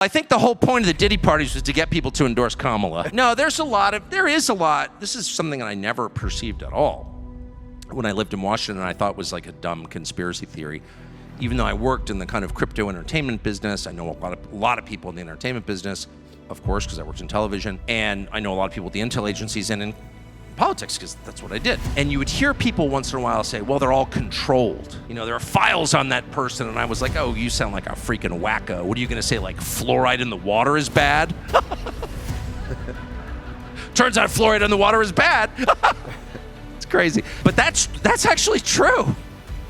I think the whole point of the Diddy parties was to get people to endorse Kamala. No, there is a lot. This is something that I never perceived at all when I lived in Washington, I thought was like a dumb conspiracy theory. Even though I worked in the kind of crypto entertainment business, I know a lot of people in the entertainment business, of course, because I worked in television, and I know a lot of people at the intel agencies and in politics, because that's what I did. And you would hear people once in a while say, well, they're all controlled. You know, there are files on that person. And I was like, oh, you sound like a freaking wacko. What are you going to say, like fluoride in the water is bad? Turns out fluoride in the water is bad. It's crazy. But that's actually true.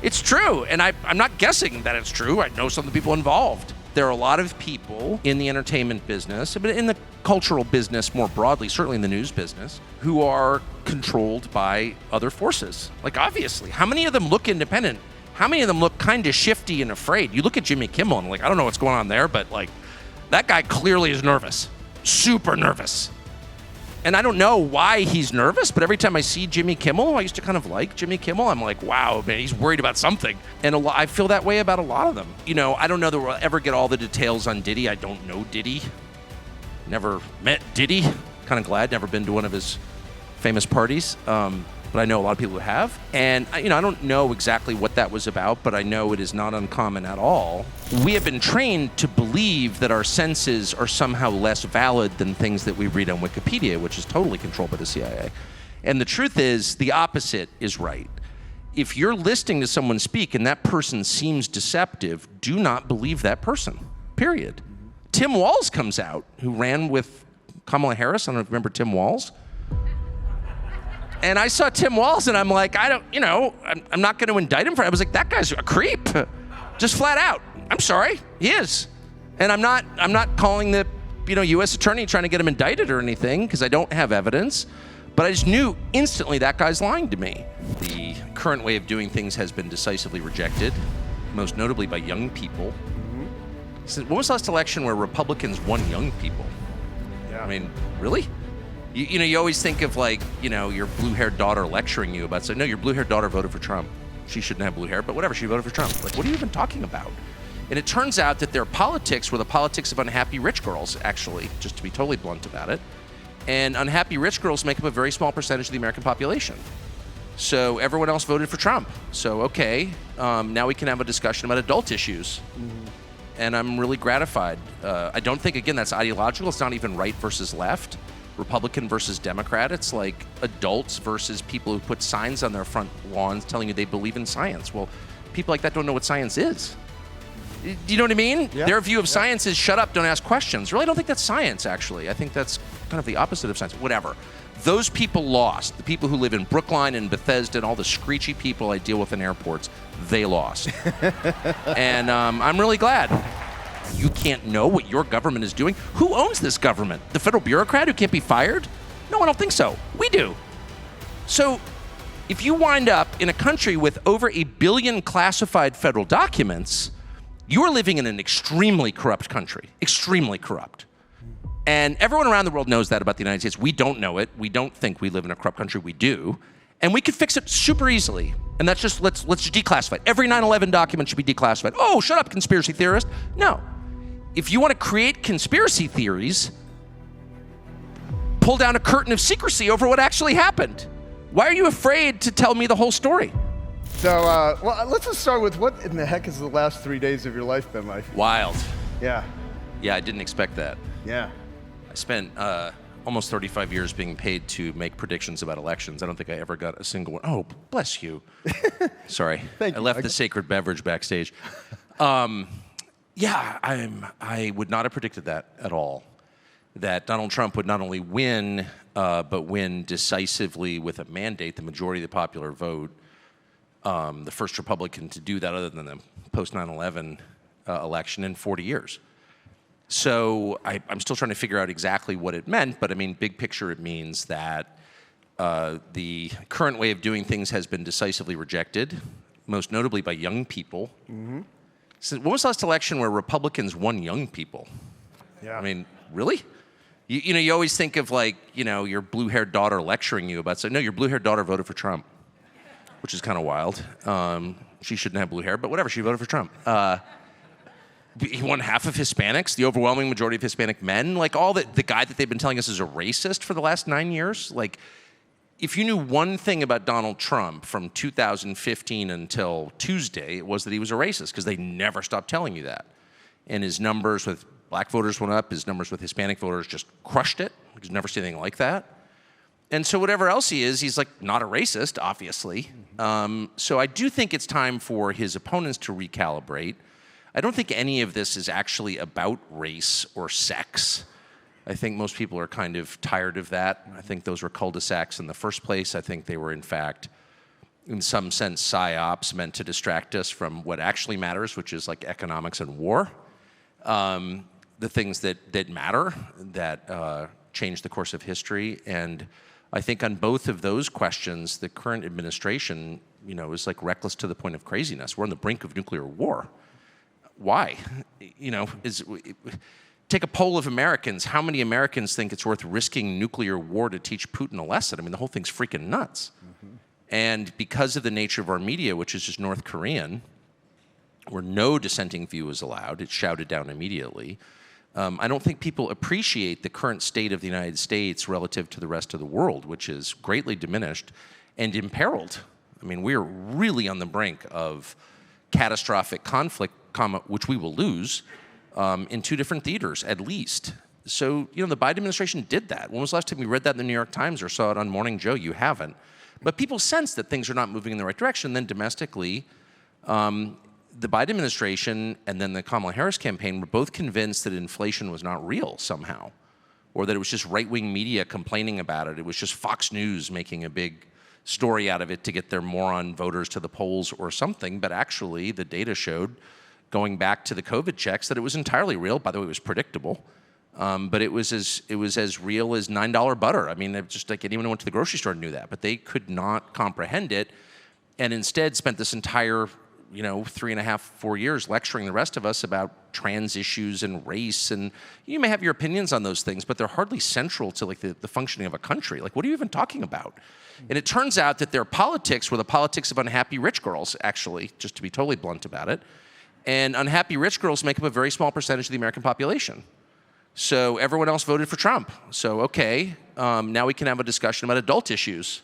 It's true. And I'm not guessing that it's true. I know some of the people involved. There are a lot of people in the entertainment business, but in the cultural business more broadly, certainly in the news business, who are controlled by other forces. Like, obviously, how many of them look independent? How many of them look kind of shifty and afraid? You look at Jimmy Kimmel and like, I don't know what's going on there, but like, that guy clearly is nervous, super nervous. And I don't know why he's nervous, but every time I see Jimmy Kimmel, I used to kind of like Jimmy Kimmel, I'm like, wow, man, he's worried about something. And I feel that way about a lot of them. You know, I don't know that we'll ever get all the details on Diddy. I don't know Diddy. Never met Diddy. Kind of glad, never been to one of his famous parties. But I know a lot of people who have. And, I don't know exactly what that was about, but I know it is not uncommon at all. We have been trained to believe that our senses are somehow less valid than things that we read on Wikipedia, which is totally controlled by the CIA. And the truth is, the opposite is right. If you're listening to someone speak and that person seems deceptive, do not believe that person, period. Tim Walz comes out, who ran with Kamala Harris. I don't know if you remember Tim Walz. And I saw Tim Walz, and I'm like, I'm not going to indict him for it. I was like, that guy's a creep, just flat out. I'm sorry, he is. And I'm not calling the, U.S. attorney trying to get him indicted or anything, because I don't have evidence. But I just knew instantly that guy's lying to me. The current way of doing things has been decisively rejected, most notably by young people. When was the last election where Republicans won young people? Yeah. I mean, really? You always think of like, your blue-haired daughter lecturing you about, no, your blue-haired daughter voted for Trump. She shouldn't have blue hair, but whatever, she voted for Trump. Like, what are you even talking about? And it turns out that their politics were the politics of unhappy rich girls, actually, just to be totally blunt about it. And unhappy rich girls make up a very small percentage of the American population. So everyone else voted for Trump. So, okay, now we can have a discussion about adult issues. And I'm really gratified. I don't think, again, that's ideological. It's not even right versus left. Republican versus Democrat. It's like adults versus people who put signs on their front lawns telling you they believe in science. Well, people like that don't know what science is. Do you know what I mean? Yeah. Their view of science is shut up, don't ask questions. Really, I don't think that's science, actually. I think that's kind of the opposite of science. Whatever. Those people lost. The people who live in Brookline and Bethesda and all the screechy people I deal with in airports, they lost. And I'm really glad. You can't know what your government is doing. Who owns this government? The federal bureaucrat who can't be fired? No, I don't think so. We do. So if you wind up in a country with over 1 billion classified federal documents, you're living in an extremely corrupt country. Extremely corrupt. And everyone around the world knows that about the United States. We don't know it. We don't think we live in a corrupt country. We do. And we could fix it super easily. And that's just, let's declassify it. Every 9/11 document should be declassified. Oh, shut up, conspiracy theorist. No. If you want to create conspiracy theories, pull down a curtain of secrecy over what actually happened. Why are you afraid to tell me the whole story? So, well, let's just start with what in the heck has the last 3 days of your life been like? Wild. Yeah. Yeah, I didn't expect that. Yeah. I spent almost 35 years being paid to make predictions about elections. I don't think I ever got a single one. Oh, bless you. Sorry. Thank you. I left the sacred beverage backstage. Yeah, I would not have predicted that at all. That Donald Trump would not only win, but win decisively with a mandate, the majority of the popular vote. The first Republican to do that other than the post 9/11 election in 40 years. So I'm still trying to figure out exactly what it meant, but I mean, big picture, it means that the current way of doing things has been decisively rejected, most notably by young people. So when was the last election where Republicans won young people? Yeah. I mean, really? You always think of like, your blue-haired daughter lecturing you about, no, your blue-haired daughter voted for Trump, which is kind of wild. She shouldn't have blue hair, but whatever, she voted for Trump. He won half of Hispanics, the overwhelming majority of Hispanic men. Like all the guy that they've been telling us is a racist for the last 9 years. Like, if you knew one thing about Donald Trump from 2015 until Tuesday, it was that he was a racist, because they never stopped telling you that. And his numbers with black voters went up. His numbers with Hispanic voters just crushed it. He's never seen anything like that. And so whatever else he is, he's like not a racist, obviously. So I do think it's time for his opponents to recalibrate. I don't think any of this is actually about race or sex. I think most people are kind of tired of that. I think those were cul-de-sacs in the first place. I think they were, in fact, in some sense, psyops meant to distract us from what actually matters, which is like economics and war. The things that matter, that change the course of history. And I think on both of those questions, the current administration, is like reckless to the point of craziness. We're on the brink of nuclear war. Why? Take a poll of Americans. How many Americans think it's worth risking nuclear war to teach Putin a lesson? I mean, the whole thing's freaking nuts. And because of the nature of our media, which is just North Korean, where no dissenting view is allowed, it's shouted down immediately. I don't think people appreciate the current state of the United States relative to the rest of the world, which is greatly diminished and imperiled. I mean, we're really on the brink of catastrophic conflict, which we will lose, in 2 different theaters, at least. So, the Biden administration did that. When was the last time you read that in the New York Times or saw it on Morning Joe? You haven't. But people sense that things are not moving in the right direction. Then domestically, the Biden administration and then the Kamala Harris campaign were both convinced that inflation was not real somehow, or that it was just right-wing media complaining about it. It was just Fox News making a big story out of it to get their moron voters to the polls or something. But actually, the data showed, going back to the COVID checks, that it was entirely real. By the way, it was predictable. But it was as real as $9 butter. I mean, just like anyone who went to the grocery store knew that, but they could not comprehend it, and instead spent this entire 3.5, 4 years lecturing the rest of us about trans issues and race. And you may have your opinions on those things, but they're hardly central to like the functioning of a country. Like, what are you even talking about? And it turns out that their politics were the politics of unhappy rich girls, actually, just to be totally blunt about it. And unhappy rich girls make up a very small percentage of the American population. So everyone else voted for Trump. So, okay, now we can have a discussion about adult issues.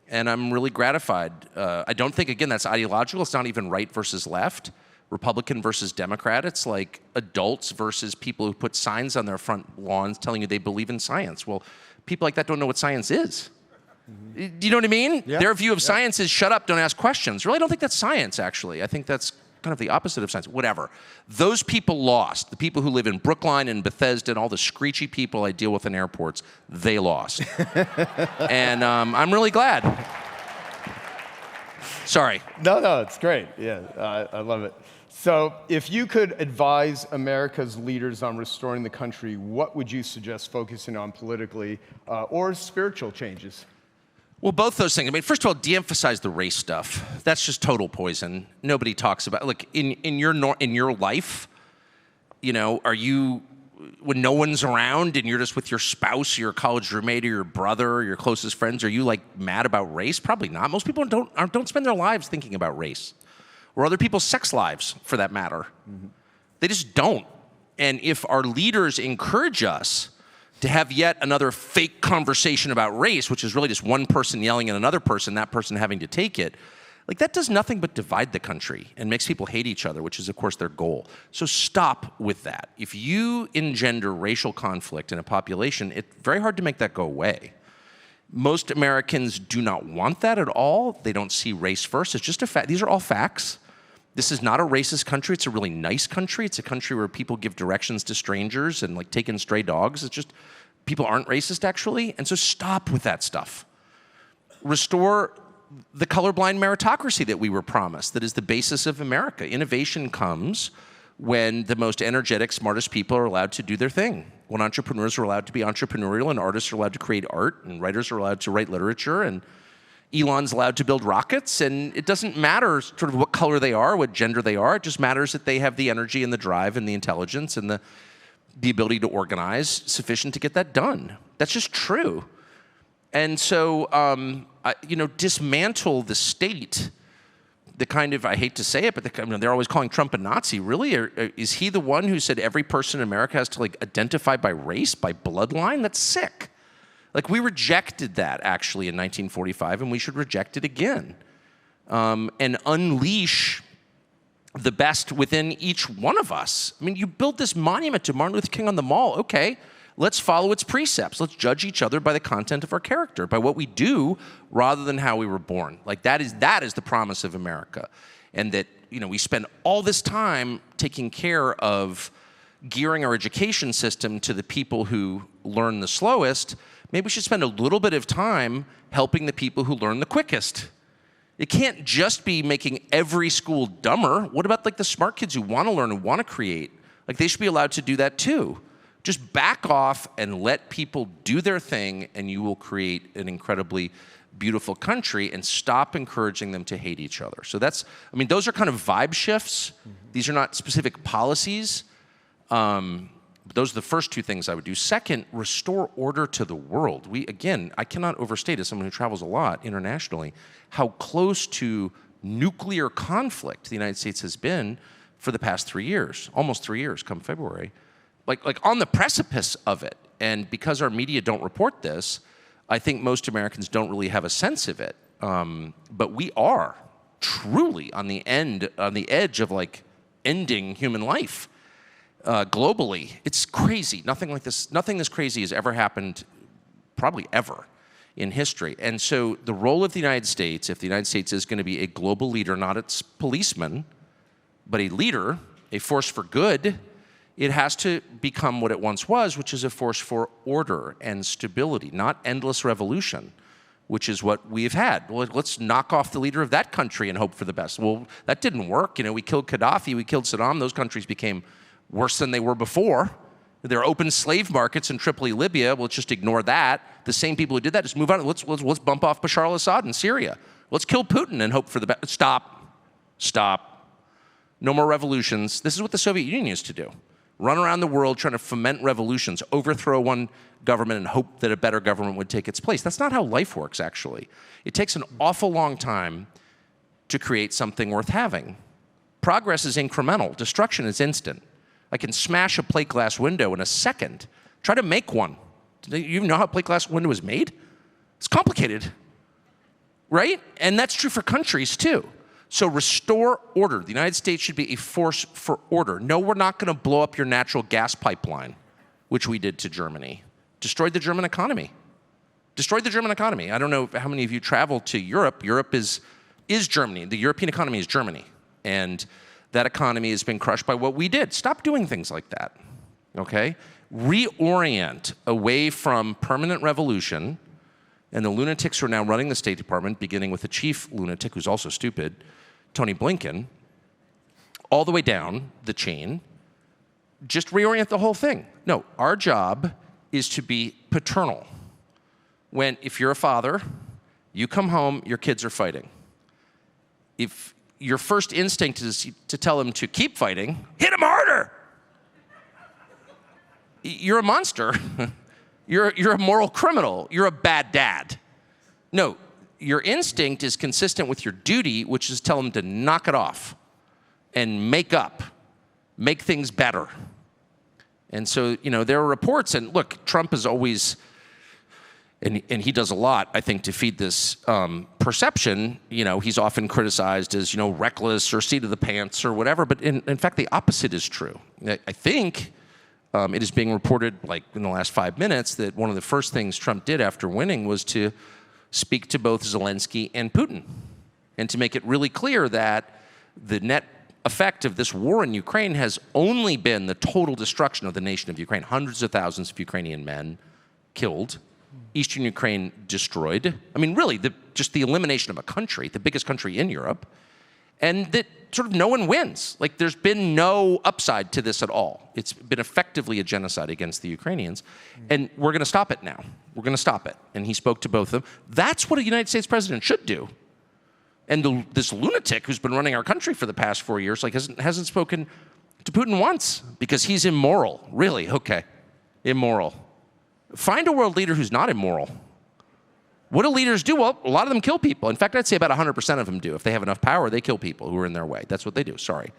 And I'm really gratified. I don't think, again, that's ideological. It's not even right versus left, Republican versus Democrat. It's like adults versus people who put signs on their front lawns telling you they believe in science. Well, people like that don't know what science is. Do you know what I mean? Yeah. Their view of science is shut up, don't ask questions. Really, I don't think that's science, actually. I think that's kind of the opposite of science. Whatever. Those people lost. The people who live in Brookline and Bethesda and all the screechy people I deal with in airports, they lost. And I'm really glad. Sorry. No, it's great. Yeah, I love it. So if you could advise America's leaders on restoring the country, what would you suggest focusing on politically or spiritual changes? Well, both those things. I mean, first of all, de-emphasize the race stuff. That's just total poison. Nobody talks about. Look, in your life, are you, when no one's around and you're just with your spouse, your college roommate, or your brother, or your closest friends, are you like mad about race? Probably not. Most people don't spend their lives thinking about race, or other people's sex lives, for that matter. They just don't. And if our leaders encourage us to have yet another fake conversation about race, which is really just one person yelling at another person, that person having to take it, like that does nothing but divide the country and makes people hate each other, which is, of course, their goal. So stop with that. If you engender racial conflict in a population, it's very hard to make that go away. Most Americans do not want that at all. They don't see race first. It's just a fact. These are all facts. This is not a racist country. It's a really nice country. It's a country where people give directions to strangers and like take in stray dogs. It's just, people aren't racist, actually. And so stop with that stuff. Restore the colorblind meritocracy that we were promised, that is the basis of America. Innovation comes when the most energetic, smartest people are allowed to do their thing. When entrepreneurs are allowed to be entrepreneurial, and artists are allowed to create art, and writers are allowed to write literature, and Elon's allowed to build rockets, and it doesn't matter sort of what color they are, what gender they are. It just matters that they have the energy and the drive and the intelligence and the ability to organize sufficient to get that done. That's just true. And so, dismantle the state the kind of, I hate to say it, but they're always calling Trump a Nazi. Really? Is he the one who said every person in America has to like identify by race, by bloodline? That's sick. Like, we rejected that actually in 1945, and we should reject it again. And unleash the best within each one of us. I mean, you build this monument to Martin Luther King on the Mall. Okay, let's follow its precepts. Let's judge each other by the content of our character, by what we do rather than how we were born. Like, that is the promise of America. And that, we spend all this time taking care of gearing our education system to the people who learn the slowest. Maybe we should spend a little bit of time helping the people who learn the quickest. It can't just be making every school dumber. What about like the smart kids who want to learn and want to create? Like, they should be allowed to do that too. Just back off and let people do their thing, and you will create an incredibly beautiful country, and stop encouraging them to hate each other. So those are kind of vibe shifts. These are not specific policies. Those are the first two things I would do. Second, restore order to the world. I cannot overstate, as someone who travels a lot internationally, how close to nuclear conflict the United States has been for the past 3 years, almost 3 years come February. Like on the precipice of it. And because our media don't report this, I think most Americans don't really have a sense of it. But we are truly on the edge of like ending human life. Globally, it's crazy. Nothing this crazy has ever happened, probably ever, in history. And so the role of the United States, if the United States is going to be a global leader, not its policeman, but a leader, a force for good, it has to become what it once was, which is a force for order and stability, not endless revolution, which is what we've had. Well, let's knock off the leader of that country and hope for the best. Well, that didn't work. We killed Gaddafi, we killed Saddam. Those countries became worse than they were before. There are open slave markets in Tripoli, Libya. Well, let's just ignore that. The same people who did that, just move on. Let's bump off Bashar al-Assad in Syria. Let's kill Putin and hope for the best. Stop. No more revolutions. This is what the Soviet Union used to do. Run around the world trying to foment revolutions, overthrow one government and hope that a better government would take its place. That's not how life works, actually. It takes an awful long time to create something worth having. Progress is incremental. Destruction is instant. I can smash a plate glass window in a second. Try to make one. Do you even know how a plate glass window is made? It's complicated, right? And that's true for countries too. So restore order. The United States should be a force for order. No, we're not going to blow up your natural gas pipeline, which we did to Germany. Destroyed the German economy. Destroyed the German economy. I don't know how many of you travel to Europe. Europe is Germany. The European economy is Germany. And that economy has been crushed by what we did. Stop doing things like that, okay? Reorient away from permanent revolution, and the lunatics who are now running the State Department, beginning with the chief lunatic, who's also stupid, Tony Blinken, all the way down the chain, just reorient the whole thing. No, our job is to be paternal. If you're a father, you come home, your kids are fighting. If your first instinct is to tell them to keep fighting, hit them harder. You're a monster. You're a moral criminal. You're a bad dad. No, your instinct is consistent with your duty, which is tell them to knock it off and make up, make things better. And so, there are reports, and look, Trump is always, and he does a lot, I think, to feed this perception. He's often criticized as, reckless or seat of the pants or whatever, but in fact, the opposite is true. I think it is being reported, like in the last 5 minutes, that one of the first things Trump did after winning was to speak to both Zelensky and Putin, and to make it really clear that the net effect of this war in Ukraine has only been the total destruction of the nation of Ukraine. Hundreds of thousands of Ukrainian men killed, Eastern Ukraine destroyed. I mean, really, just the elimination of a country, the biggest country in Europe, and that sort of no one wins. Like, there's been no upside to this at all. It's been effectively a genocide against the Ukrainians, and we're going to stop it now. We're going to stop it. And he spoke to both of them. That's what a United States president should do. And this lunatic who's been running our country for the past 4 years, hasn't spoken to Putin once because he's immoral. Really? Okay. Immoral. Find a world leader who's not immoral. What do leaders do? Well, a lot of them kill people. In fact, I'd say about 100% of them do. If they have enough power, they kill people who are in their way. That's what they do, sorry.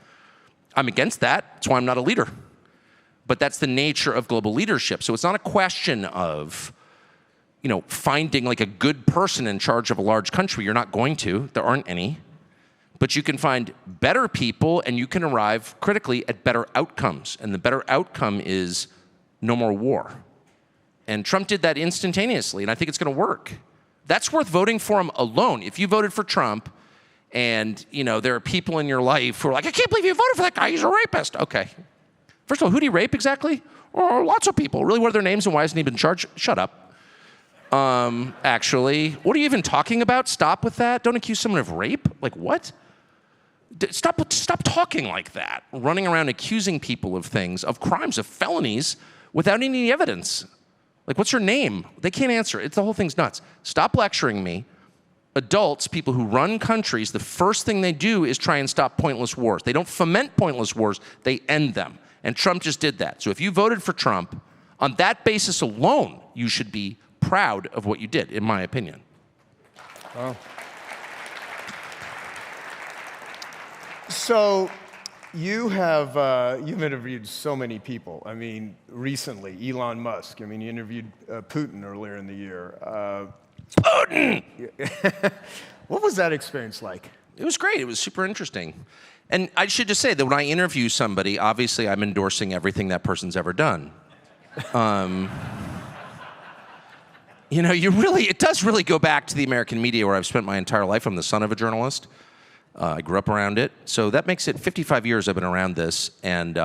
I'm against that. That's why I'm not a leader. But that's the nature of global leadership. So it's not a question of, finding like a good person in charge of a large country. You're not going to. There aren't any. But you can find better people, and you can arrive critically at better outcomes. And the better outcome is no more war. And Trump did that instantaneously, and I think it's going to work. That's worth voting for him alone. If you voted for Trump, and there are people in your life who are like, I can't believe you voted for that guy, he's a rapist. Okay. First of all, who did he rape exactly? Oh, lots of people. Really, what are their names and why hasn't he been charged? Shut up. Actually, what are you even talking about? Stop with that. Don't accuse someone of rape. Like what? Stop talking like that. Running around accusing people of things, of crimes, of felonies without any evidence. Like, what's your name? They can't answer. The whole thing's nuts. Stop lecturing me. Adults, people who run countries, the first thing they do is try and stop pointless wars. They don't foment pointless wars, they end them. And Trump just did that. So if you voted for Trump, on that basis alone, you should be proud of what you did, in my opinion. Wow. So you've interviewed so many people. I mean, recently, Elon Musk. I mean, you interviewed Putin earlier in the year. Putin! What was that experience like? It was great. It was super interesting. And I should just say that when I interview somebody, obviously I'm endorsing everything that person's ever done. It does really go back to the American media where I've spent my entire life. I'm the son of a journalist. I grew up around it. So that makes it 55 years I've been around this. And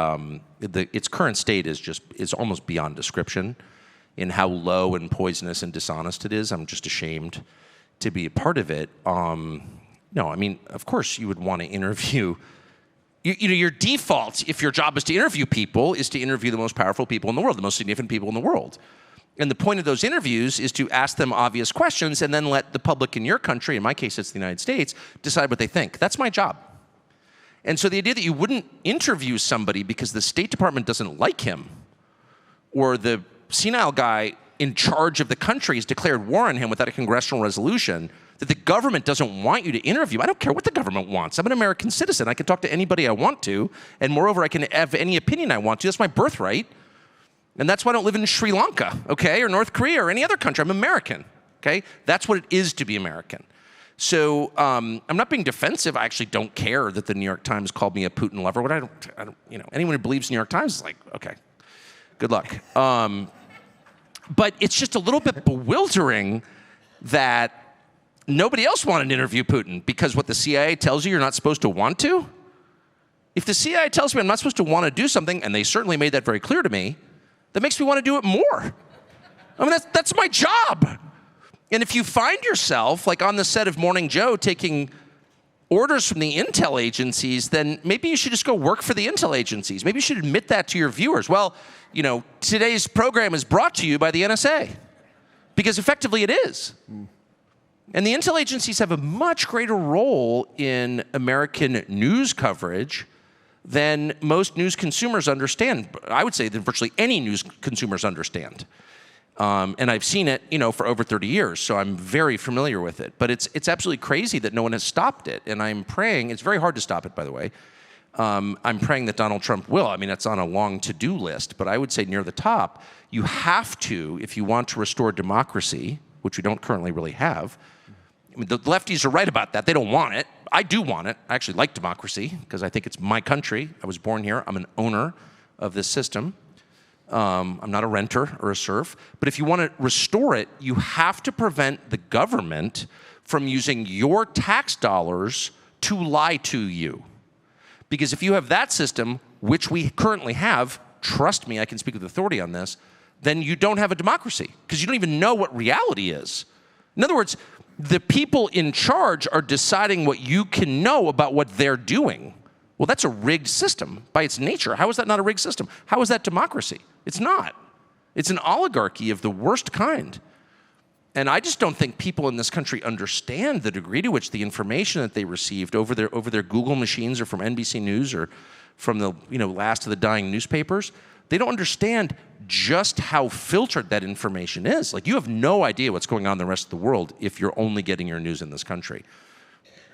its current state is almost beyond description in how low and poisonous and dishonest it is. I'm just ashamed to be a part of it. No, I mean, of course you would want to interview. Your default, if your job is to interview people, is to interview the most powerful people in the world, the most significant people in the world. And the point of those interviews is to ask them obvious questions and then let the public in your country, in my case it's the United States, decide what they think. That's my job. And so the idea that you wouldn't interview somebody because the State Department doesn't like him, or the senile guy in charge of the country has declared war on him without a congressional resolution, that the government doesn't want you to interview. I don't care what the government wants. I'm an American citizen. I can talk to anybody I want to, and moreover, I can have any opinion I want to. That's my birthright. And that's why I don't live in Sri Lanka, okay, or North Korea or any other country. I'm American, okay? That's what it is to be American. So I'm not being defensive. I actually don't care that the New York Times called me a Putin lover. What I don't, anyone who believes New York Times is like, okay, good luck. But it's just a little bit bewildering that nobody else wanted to interview Putin because what the CIA tells you you're not supposed to want to? If the CIA tells me I'm not supposed to want to do something, and they certainly made that very clear to me, that makes me want to do it more. I mean, that's my job. And if you find yourself, like on the set of Morning Joe, taking orders from the intel agencies, then maybe you should just go work for the intel agencies. Maybe you should admit that to your viewers. Well, today's program is brought to you by the NSA, because effectively it is. And the intel agencies have a much greater role in American news coverage than most news consumers understand. I would say that virtually any news consumers understand. And I've seen it, for over 30 years, so I'm very familiar with it. But it's absolutely crazy that no one has stopped it. And I'm praying, it's very hard to stop it, by the way. I'm praying that Donald Trump will. I mean, it's on a long to-do list, but I would say near the top, you have to, if you want to restore democracy, which we don't currently really have. I mean, the lefties are right about that. They don't want it. I do want it. I actually like democracy because I think it's my country. I was born here. I'm an owner of this system. I'm not a renter or a serf. But if you want to restore it, you have to prevent the government from using your tax dollars to lie to you. Because if you have that system, which we currently have, trust me, I can speak with authority on this, then you don't have a democracy because you don't even know what reality is. In other words, the people in charge are deciding what you can know about what they're doing. Well, that's a rigged system by its nature. How is that not a rigged system? How is that democracy? It's not. It's an oligarchy of the worst kind. And I just don't think people in this country understand the degree to which the information that they received over their Google machines or from NBC News or from the last of the dying newspapers, They don't understand just how filtered that information is. Like, you have no idea what's going on in the rest of the world if you're only getting your news in this country.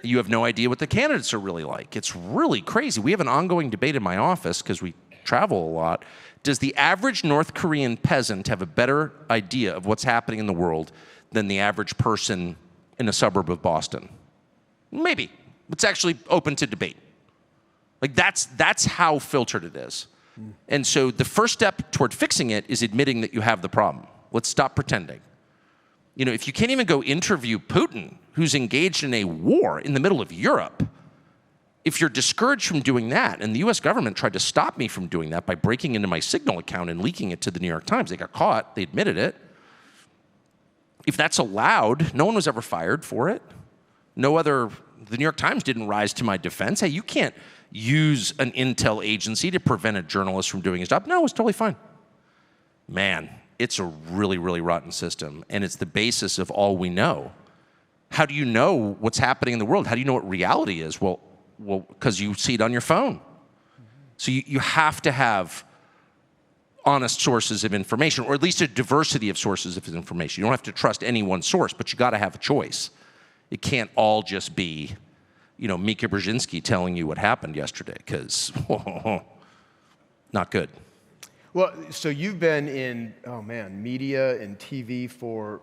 You have no idea what the candidates are really like. It's really crazy. We have an ongoing debate in my office because we travel a lot. Does the average North Korean peasant have a better idea of what's happening in the world than the average person in a suburb of Boston? Maybe. It's actually open to debate. Like, that's how filtered it is. And so the first step toward fixing it is admitting that you have the problem. Let's stop pretending. You know, if you can't even go interview Putin, who's engaged in a war in the middle of Europe, if you're discouraged from doing that, and the US government tried to stop me from doing that by breaking into my Signal account and leaking it to the New York Times, they got caught, they admitted it. If that's allowed, no one was ever fired for it. The New York Times didn't rise to my defense. Hey, you can't use an intel agency to prevent a journalist from doing his job. No, it's totally fine. Man, it's a really, really rotten system, and it's the basis of all we know. How do you know what's happening in the world? How do you know what reality is? Well, because you see it on your phone. So you have to have honest sources of information, or at least a diversity of sources of information. You don't have to trust any one source, but you got to have a choice. It can't all just be, you know, Mika Brzezinski telling you what happened yesterday, because not good. Well, so you've been in, media and TV for,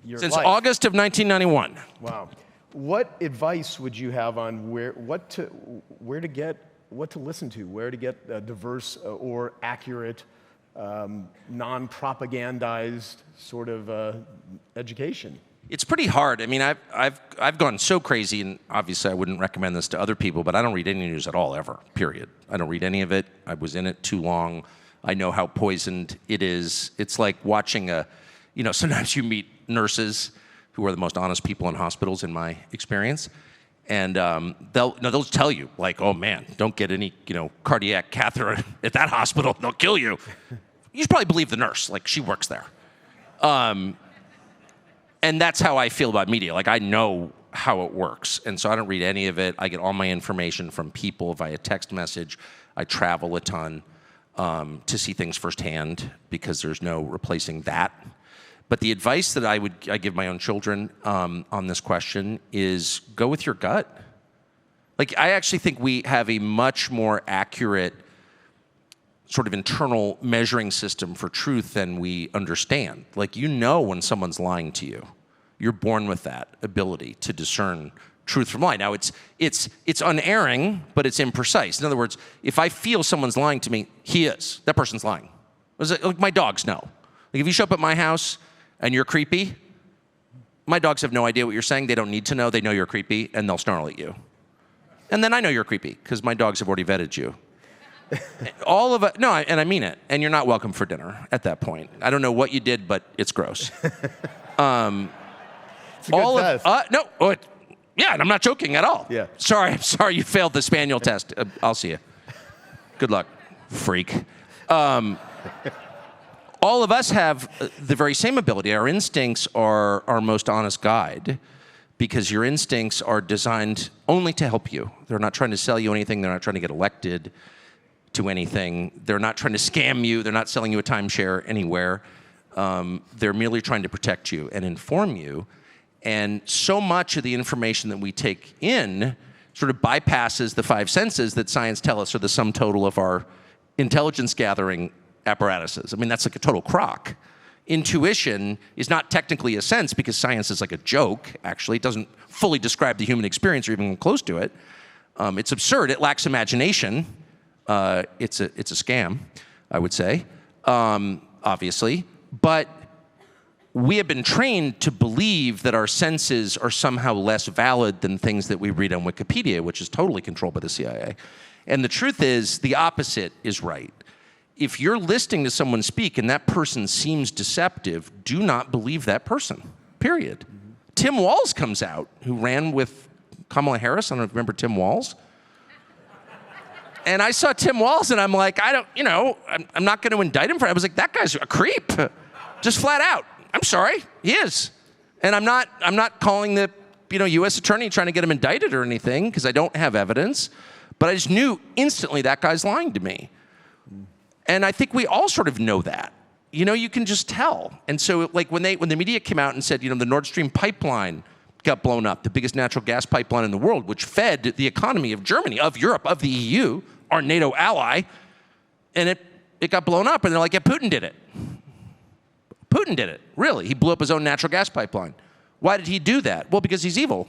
your Since life. August of 1991. Wow. What advice would you have on what to listen to, where to get diverse or accurate, non-propagandized sort of education? It's pretty hard. I mean, I've gone so crazy, and obviously I wouldn't recommend this to other people, but I don't read any news at all, ever, period. I don't read any of it. I was in it too long. I know how poisoned it is. It's like watching sometimes you meet nurses who are the most honest people in hospitals, in my experience, and they'll tell you, like, oh man, don't get any, cardiac catheter at that hospital, they'll kill you. You should probably believe the nurse, like, she works there. And that's how I feel about media. Like, I know how it works. And so I don't read any of it. I get all my information from people via text message. I travel a ton to see things firsthand, because there's no replacing that. But the advice that I give my own children on this question is go with your gut. Like, I actually think we have a much more accurate sort of internal measuring system for truth than we understand. Like, when someone's lying to you. You're born with that ability to discern truth from lie. Now, it's unerring, but it's imprecise. In other words, if I feel someone's lying to me, that person's lying. Like, my dogs know. Like, if you show up at my house and you're creepy, my dogs have no idea what you're saying. They don't need to know. They know you're creepy, and they'll snarl at you. And then I know you're creepy, because my dogs have already vetted you. All of it, no, and I mean it. And you're not welcome for dinner at that point. I don't know what you did, but it's gross. It's a good test. Yeah, and I'm not joking at all. Yeah. I'm sorry you failed the spaniel test. I'll see you. Good luck, freak. All of us have the very same ability. Our instincts are our most honest guide, because your instincts are designed only to help you. They're not trying to sell you anything. They're not trying to get elected to anything. They're not trying to scam you. They're not selling you a timeshare anywhere. They're merely trying to protect you and inform you. And so much of the information that we take in sort of bypasses the five senses that science tells us are the sum total of our intelligence gathering apparatuses. I mean, that's like a total crock. Intuition is not technically a sense, because science is like a joke, actually. It doesn't fully describe the human experience or even close to it. It's absurd. It lacks imagination. It's a scam, I would say, obviously. But we have been trained to believe that our senses are somehow less valid than things that we read on Wikipedia, which is totally controlled by the CIA. And the truth is, the opposite is right. If you're listening to someone speak and that person seems deceptive, do not believe that person, period. Mm-hmm. Tim Walz comes out, who ran with Kamala Harris. I don't know if you remember Tim Walz. And I saw Tim Walz, and I'm like, I'm not going to indict him for it. I was like, that guy's a creep, just flat out. I'm sorry, he is. And I'm not calling the U.S. attorney trying to get him indicted or anything, because I don't have evidence. But I just knew instantly that guy's lying to me. And I think we all sort of know that. You know, you can just tell. And so like when the media came out and said, you know, the Nord Stream pipeline got blown up, the biggest natural gas pipeline in the world, which fed the economy of Germany, of Europe, of the EU, our NATO ally, and it got blown up, and they're like, yeah, Putin did it. Putin did it, really. He blew up his own natural gas pipeline. Why did he do that? Well, because he's evil.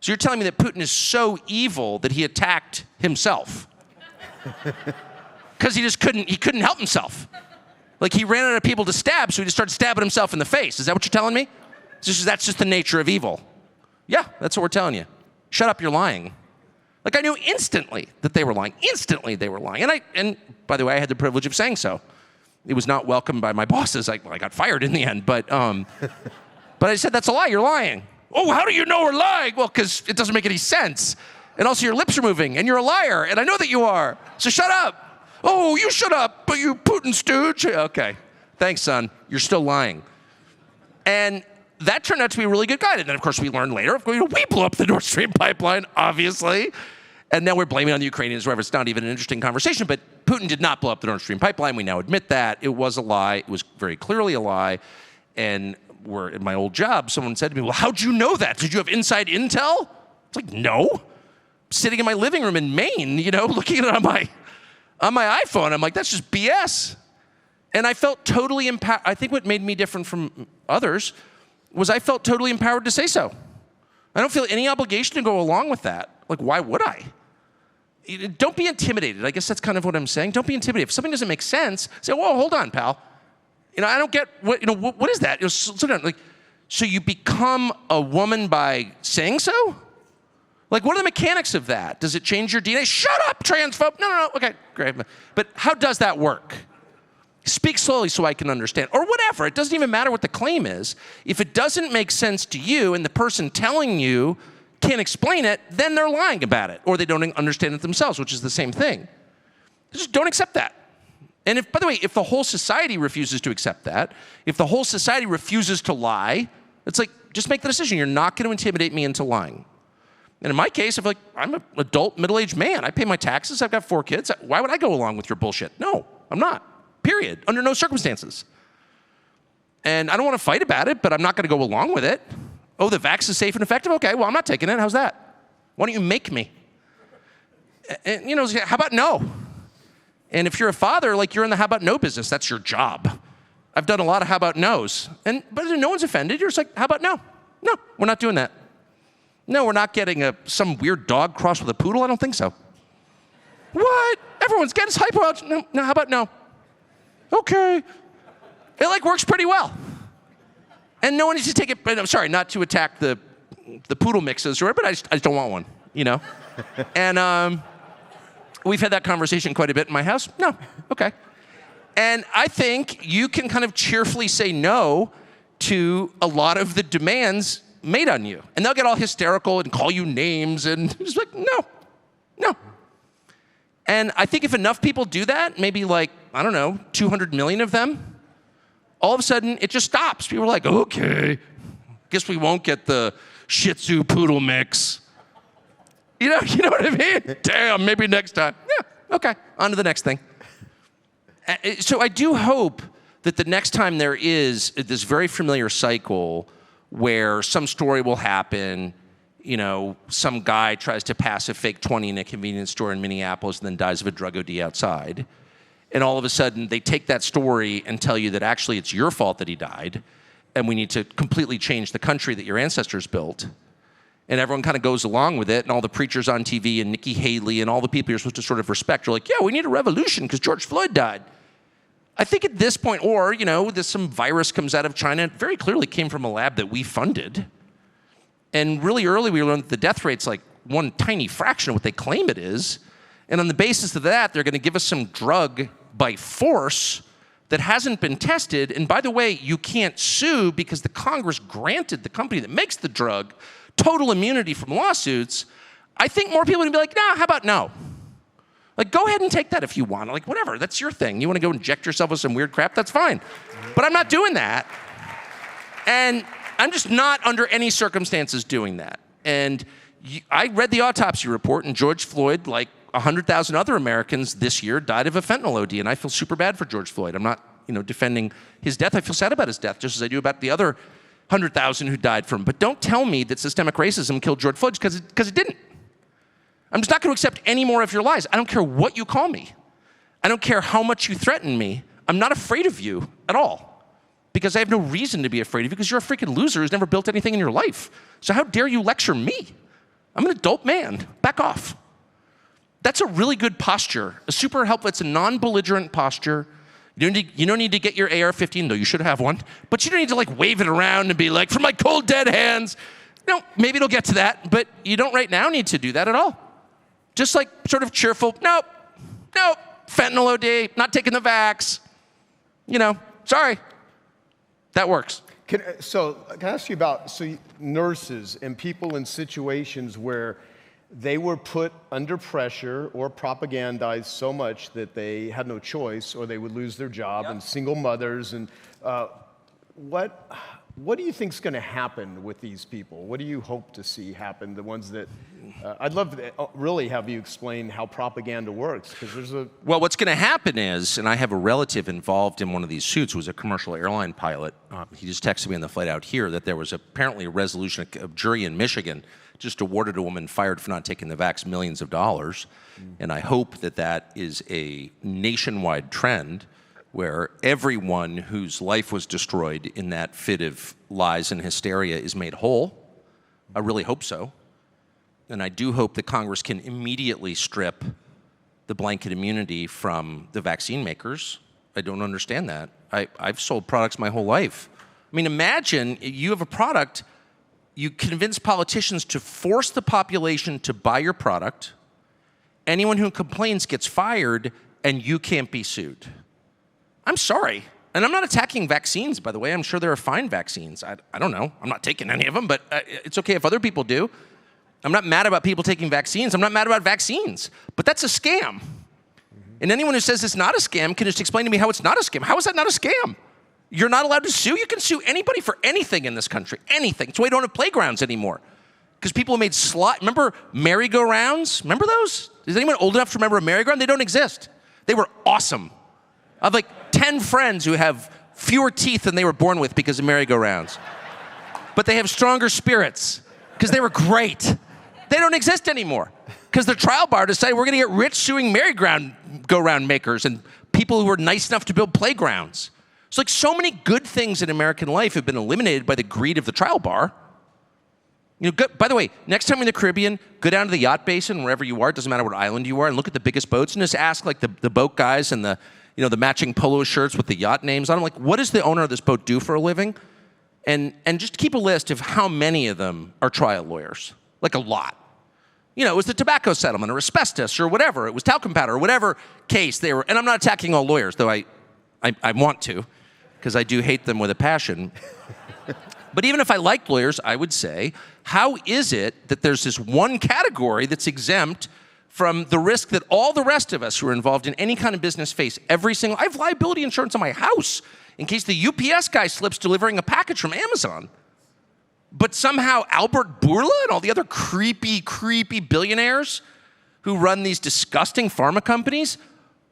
So you're telling me that Putin is so evil that he attacked himself? Because he couldn't help himself. Like he ran out of people to stab, so he just started stabbing himself in the face. Is that what you're telling me? That's just the nature of evil. Yeah, that's what we're telling you. Shut up, you're lying. Like I knew instantly that they were lying. Instantly they were lying. And by the way, I had the privilege of saying so. It was not welcomed by my bosses. I got fired in the end, but I said, that's a lie, you're lying. Oh, how do you know we're lying? Well, because it doesn't make any sense. And also your lips are moving, and you're a liar, and I know that you are. So shut up. Oh, you shut up, but you Putin stooge. Okay, thanks, son. You're still lying. And that turned out to be a really good guide. And then, of course, we learned later, we blew up the Nord Stream pipeline, obviously. And now we're blaming on the Ukrainians, whatever. It's not even an interesting conversation. But Putin did not blow up the Nord Stream pipeline. We now admit that. It was a lie. It was very clearly a lie. And in my old job, someone said to me, well, how'd you know that? Did you have inside intel? It's like, no. I'm sitting in my living room in Maine, you know, looking at it on my iPhone. I'm like, that's just BS. And I felt totally empowered. I think what made me different from others was I felt totally empowered to say so. I don't feel any obligation to go along with that. Like, why would I? Don't be intimidated. I guess that's kind of what I'm saying. Don't be intimidated. If something doesn't make sense, say, whoa, hold on, pal. You know, I don't get what is that? So you become a woman by saying so? Like, what are the mechanics of that? Does it change your DNA? Shut up, transphobe. No. Okay, great. But how does that work? Speak slowly so I can understand. Or whatever. It doesn't even matter what the claim is. If it doesn't make sense to you and the person telling you can't explain it, then they're lying about it. Or they don't understand it themselves, which is the same thing. Just don't accept that. And by the way, if the whole society refuses to accept that, if the whole society refuses to lie, it's like, just make the decision. You're not going to intimidate me into lying. And in my case, I feel like I'm an adult, middle-aged man. I pay my taxes. I've got 4 kids. Why would I go along with your bullshit? No, I'm not. Period. Under no circumstances. And I don't want to fight about it, but I'm not going to go along with it. Oh, the vax is safe and effective? Okay, well, I'm not taking it. How's that? Why don't you make me? And, you know, how about no? And if you're a father, like you're in the how about no business, that's your job. I've done a lot of how about no's. But no one's offended. You're just like, how about no? No, we're not doing that. No, we're not getting some weird dog crossed with a poodle. I don't think so. What? Everyone's getting hypo out. No, how about no? Okay. It like works pretty well. And no one needs to take it, I'm sorry, not to attack the poodle mixes, but I just don't want one, you know? And we've had that conversation quite a bit in my house. No, okay. And I think you can kind of cheerfully say no to a lot of the demands made on you. And they'll get all hysterical and call you names and just like, no. And I think if enough people do that, maybe like, I don't know, 200 million of them, all of a sudden it just stops. People are like, okay, guess we won't get the Shih Tzu poodle mix. You know what I mean? Damn, maybe next time. Yeah, okay, on to the next thing. So I do hope that the next time there is this very familiar cycle where some story will happen, you know, some guy tries to pass a fake 20 in a convenience store in Minneapolis and then dies of a drug OD outside. And all of a sudden, they take that story and tell you that actually it's your fault that he died, and we need to completely change the country that your ancestors built. And everyone kind of goes along with it, and all the preachers on TV and Nikki Haley and all the people you're supposed to sort of respect are like, yeah, we need a revolution because George Floyd died. I think at this point, or, you know, some virus comes out of China, it very clearly came from a lab that we funded. And really early, we learned that the death rate's like one tiny fraction of what they claim it is. And on the basis of that, they're going to give us some drug by force that hasn't been tested. And by the way, you can't sue because the Congress granted the company that makes the drug total immunity from lawsuits. I think more people would be like, nah, how about no? Like, go ahead and take that if you want. Like, whatever, that's your thing. You want to go inject yourself with some weird crap, that's fine. But I'm not doing that. And I'm just not under any circumstances doing that. And I read the autopsy report, and George Floyd, like 100,000 other Americans this year died of a fentanyl OD, and I feel super bad for George Floyd. I'm not, defending his death. I feel sad about his death, just as I do about the other 100,000 who died from him. But don't tell me that systemic racism killed George Floyd, because it didn't. I'm just not going to accept any more of your lies. I don't care what you call me. I don't care how much you threaten me. I'm not afraid of you at all, because I have no reason to be afraid of you, because you're a freaking loser who's never built anything in your life. So how dare you lecture me? I'm an adult man. Back off. That's a really good posture. A super helpful, it's a non-belligerent posture. You don't need to get your AR-15, though you should have one, but you don't need to like wave it around and be like, for my cold dead hands. Maybe it'll get to that, but you don't right now need to do that at all. Just like sort of cheerful, nope, fentanyl OD, not taking the vax. Sorry. That works. Can I ask you about nurses and people in situations where they were put under pressure or propagandized so much that they had no choice or they would lose their job, and single mothers, and what do you think is going to happen with these people? What do you hope to see happen? The ones that I'd love to really have you explain how propaganda works, because there's a... Well, what's going to happen is, and I have a relative involved in one of these suits who was a commercial airline pilot. He just texted me on the flight out here that there was apparently a resolution, a jury in Michigan just awarded a woman fired for not taking the vax millions of dollars. And I hope that is a nationwide trend where everyone whose life was destroyed in that fit of lies and hysteria is made whole. I really hope so. And I do hope that Congress can immediately strip the blanket immunity from the vaccine makers. I don't understand that. I've sold products my whole life. I mean, imagine you have a product, you convince politicians to force the population to buy your product, anyone who complains gets fired, and you can't be sued. I'm sorry. And I'm not attacking vaccines, by the way. I'm sure there are fine vaccines. I don't know. I'm not taking any of them, but it's okay if other people do. I'm not mad about people taking vaccines. I'm not mad about vaccines. But that's a scam. And anyone who says it's not a scam can just explain to me how it's not a scam. How is that not a scam? You're not allowed to sue? You can sue anybody for anything in this country. Anything. It's why we don't have playgrounds anymore. Because people made remember merry-go-rounds? Remember those? Is anyone old enough to remember a merry-go-round? They don't exist. They were awesome. I have like 10 friends who have fewer teeth than they were born with because of merry-go-rounds. But they have stronger spirits because they were great. They don't exist anymore because the trial bar decided we're going to get rich suing merry-go-round makers and people who were nice enough to build playgrounds. It's like so many good things in American life have been eliminated by the greed of the trial bar. By the way, next time in the Caribbean, go down to the yacht basin, wherever you are, it doesn't matter what island you are, and look at the biggest boats and just ask like the boat guys and the matching polo shirts with the yacht names on them, like, what does the owner of this boat do for a living? And just keep a list of how many of them are trial lawyers, like a lot. It was the tobacco settlement or asbestos or whatever. It was talcum powder or whatever case they were. And I'm not attacking all lawyers, though I want to, because I do hate them with a passion. But even if I liked lawyers, I would say, how is it that there's this one category that's exempt from the risk that all the rest of us who are involved in any kind of business face? I have liability insurance on my house in case the UPS guy slips delivering a package from Amazon. But somehow Albert Bourla and all the other creepy billionaires who run these disgusting pharma companies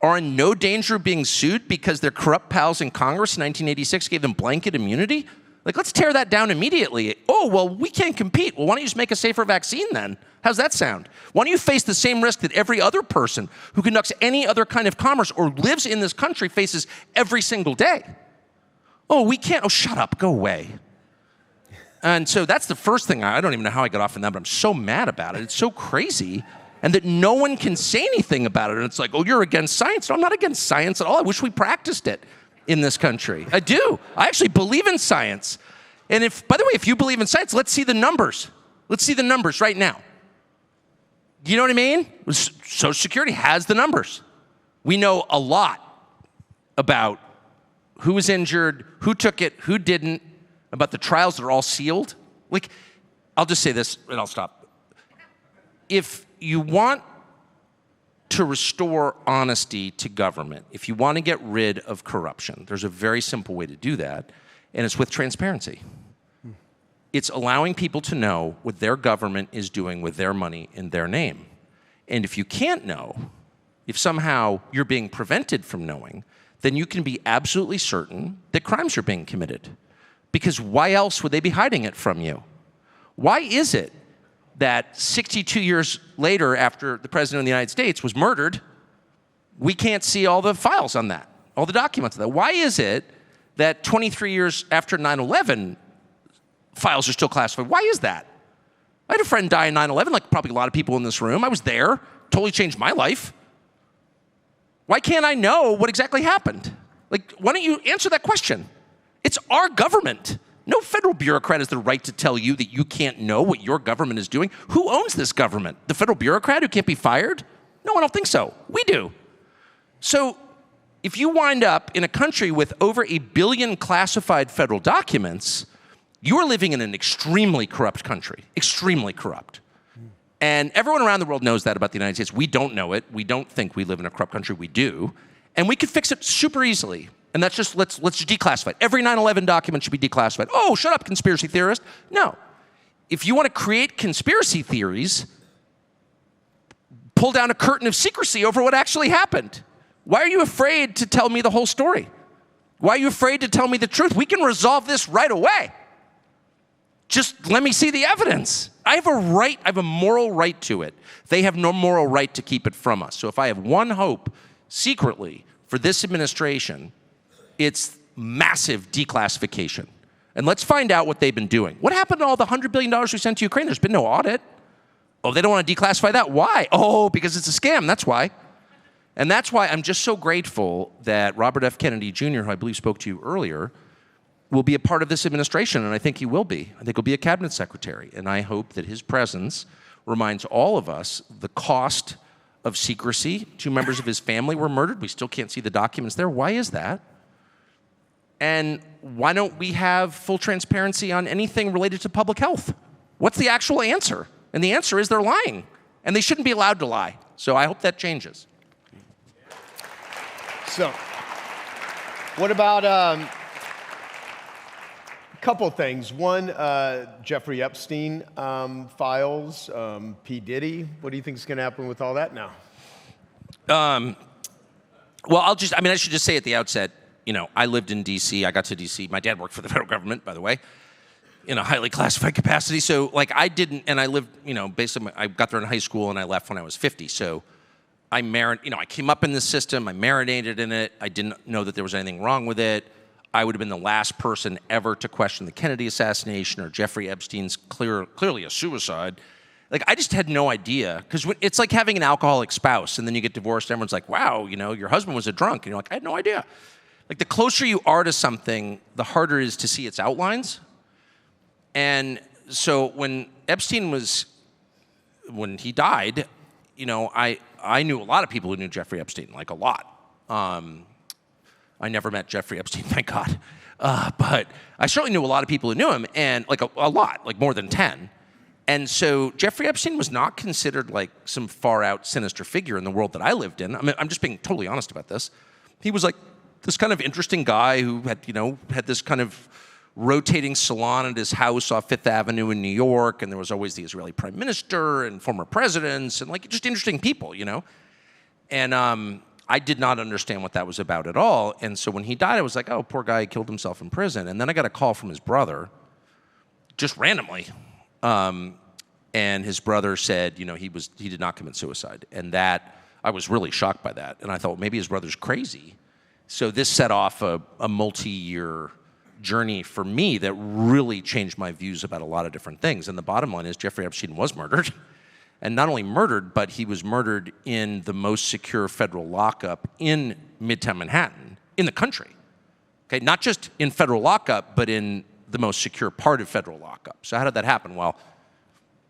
are in no danger of being sued because their corrupt pals in Congress in 1986 gave them blanket immunity? Like, let's tear that down immediately. Oh, well, we can't compete. Well, why don't you just make a safer vaccine then? How's that sound? Why don't you face the same risk that every other person who conducts any other kind of commerce or lives in this country faces every single day? Oh, we can't. Oh, shut up. Go away. And so that's the first thing. I don't even know how I got off on that, but I'm so mad about it. It's so crazy. And that no one can say anything about it. And it's like, oh, you're against science. No, I'm not against science at all. I wish we practiced it in this country. I do. I actually believe in science. And by the way, if you believe in science, let's see the numbers. Let's see the numbers right now. Do you know what I mean? Social Security has the numbers. We know a lot about who was injured, who took it, who didn't, about the trials that are all sealed. Like, I'll just say this and I'll stop. If you want to restore honesty to government, if you want to get rid of corruption, there's a very simple way to do that, and it's with transparency. It's allowing people to know what their government is doing with their money in their name. And if you can't know, if somehow you're being prevented from knowing, then you can be absolutely certain that crimes are being committed. Because why else would they be hiding it from you? Why is it that 62 years later, after the President of the United States was murdered, we can't see all the files on that, all the documents on that? Why is it that 23 years after 9/11, files are still classified? Why is that? I had a friend die in 9/11, like probably a lot of people in this room. I was there, totally changed my life. Why can't I know what exactly happened? Like, why don't you answer that question? It's our government. No federal bureaucrat has the right to tell you that you can't know what your government is doing. Who owns this government? The federal bureaucrat who can't be fired? No, I don't think so. We do. So if you wind up in a country with over 1 billion classified federal documents, you're living in an extremely corrupt country, extremely corrupt. And everyone around the world knows that about the United States. We don't know it. We don't think we live in a corrupt country. We do. And we could fix it super easily. And that's just, let's just declassify it. Every 9/11 document should be declassified. Oh, shut up, conspiracy theorist. No. If you want to create conspiracy theories, pull down a curtain of secrecy over what actually happened. Why are you afraid to tell me the whole story? Why are you afraid to tell me the truth? We can resolve this right away. Just let me see the evidence. I have a right, I have a moral right to it. They have no moral right to keep it from us. So if I have one hope secretly for this administration, it's massive declassification. And let's find out what they've been doing. What happened to all the $100 billion we sent to Ukraine? There's been no audit. Oh, they don't want to declassify that? Why? Oh, because it's a scam, that's why. And that's why I'm just so grateful that Robert F. Kennedy Jr., who I believe spoke to you earlier, will be a part of this administration, and I think he will be. I think he'll be a cabinet secretary, and I hope that his presence reminds all of us the cost of secrecy. 2 members of his family were murdered. We still can't see the documents there. Why is that? And why don't we have full transparency on anything related to public health? What's the actual answer? And the answer is they're lying, and they shouldn't be allowed to lie. So I hope that changes. So, what about a couple things? One, Jeffrey Epstein files, P. Diddy. What do you think is going to happen with all that now? Well, I should just say at the outset, I lived in D.C. I got to D.C. My dad worked for the federal government, by the way, in a highly classified capacity. So, I didn't, and I lived, basically, I got there in high school and I left when I was 50. So, I came up in this system. I marinated in it. I didn't know that there was anything wrong with it. I would have been the last person ever to question the Kennedy assassination or Jeffrey Epstein's clearly a suicide. I just had no idea, because it's like having an alcoholic spouse, and then you get divorced, and everyone's like, wow, your husband was a drunk. And you're like, I had no idea. The closer you are to something, the harder it is to see its outlines. And so when he died, I knew a lot of people who knew Jeffrey Epstein, a lot. I never met Jeffrey Epstein, thank God. But I certainly knew a lot of people who knew him, and a lot, more than 10. And so Jeffrey Epstein was not considered some far-out sinister figure in the world that I lived in. I'm just being totally honest about this. He was this kind of interesting guy who had this kind of rotating salon at his house off Fifth Avenue in New York, and there was always the Israeli prime minister and former presidents and just interesting people, And I did not understand what that was about at all. And so when he died, I was like, oh, poor guy, he killed himself in prison. And then I got a call from his brother, just randomly. And his brother said, he did not commit suicide. And that, I was really shocked by that. And I thought, well, maybe his brother's crazy. So this set off a multi-year journey for me that really changed my views about a lot of different things. And the bottom line is Jeffrey Epstein was murdered. And not only murdered, but he was murdered in the most secure federal lockup in Midtown Manhattan, in the country. Okay, not just in federal lockup, but in the most secure part of federal lockup. So how did that happen? Well,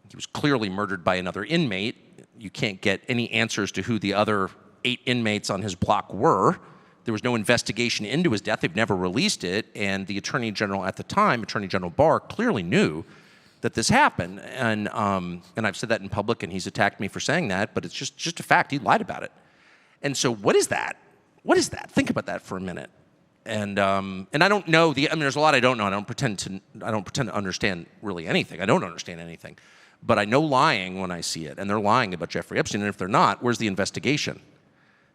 he was clearly murdered by another inmate. You can't get any answers to who the other 8 inmates on his block were. There was no investigation into his death. They've never released it. And the Attorney General at the time, Attorney General Barr, clearly knew that this happened. And I've said that in public, and he's attacked me for saying that, but it's just a fact. He lied about it. And so what is that? What is that? Think about that for a minute. And I don't know there's a lot I don't know. I don't pretend to understand really anything. I don't understand anything. But I know lying when I see it, and they're lying about Jeffrey Epstein, and if they're not, where's the investigation?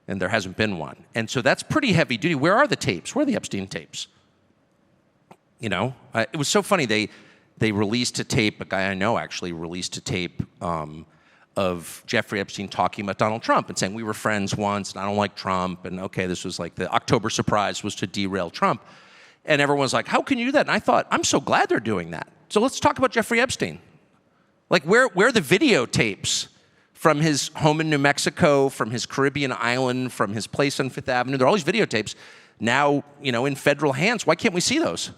And there hasn't been one. And so that's pretty heavy duty. Where are the tapes? Where are the Epstein tapes? You know, it was so funny. They released a tape, a guy I know actually released a tape of Jeffrey Epstein talking about Donald Trump and saying, we were friends once, and I don't like Trump, and okay, this was like the October surprise was to derail Trump. And everyone was like, how can you do that? And I thought, I'm so glad they're doing that. So let's talk about Jeffrey Epstein. Like, where are the videotapes from his home in New Mexico, from his Caribbean island, from his place on Fifth Avenue? There are all these videotapes now, you know, in federal hands. Why can't we see those?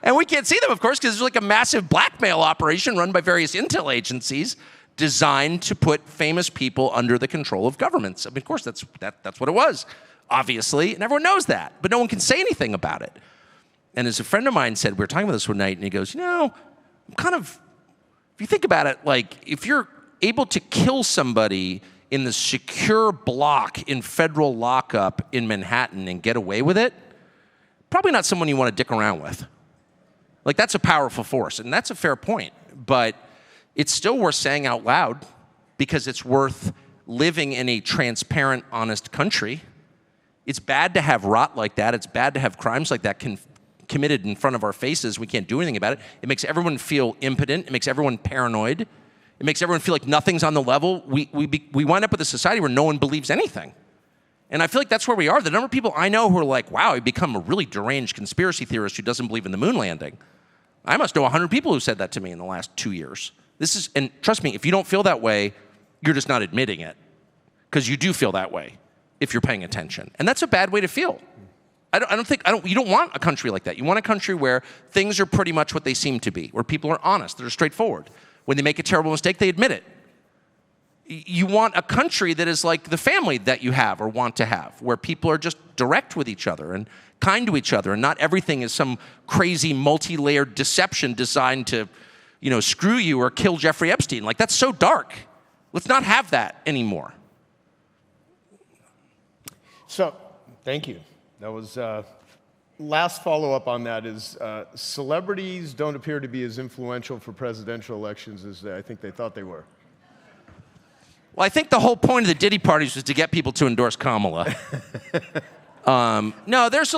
And we can't see them, of course, because there's like a massive blackmail operation run by various intel agencies designed to put famous people under the control of governments. I mean, of course, that's what it was, obviously, and everyone knows that, but no one can say anything about it. And as a friend of mine said, we were talking about this one night, and he goes, you know, I'm kind of, if you think about it, like, if you're able to kill somebody in the secure block in federal lockup in Manhattan and get away with it, probably not someone you want to dick around with. Like, that's a powerful force, and that's a fair point, but it's still worth saying out loud because it's worth living in a transparent, honest country. It's bad to have rot like that. It's bad to have crimes like that committed in front of our faces. We can't do anything about it. It makes everyone feel impotent. It makes everyone paranoid. It makes everyone feel like nothing's on the level. We wind up with a society where no one believes anything. And I feel like that's where we are. The number of people I know who are like, wow, I've become a really deranged conspiracy theorist who doesn't believe in the moon landing. I must know 100 people who said that to me in the last 2 years. And trust me, if you don't feel that way, you're just not admitting it. Because you do feel that way if you're paying attention. And that's a bad way to feel. You don't want a country like that. You want a country where things are pretty much what they seem to be, where people are honest, they're straightforward. When they make a terrible mistake, they admit it. You want a country that is like the family that you have or want to have, where people are just direct with each other and kind to each other, and not everything is some crazy multi-layered deception designed to, you know, screw you or kill Jeffrey Epstein. Like, that's so dark. Let's not have that anymore. So, thank you. That was, last follow-up on that is celebrities don't appear to be as influential for presidential elections as I think they thought they were. Well, I think the whole point of the Diddy parties was to get people to endorse Kamala. No, there is a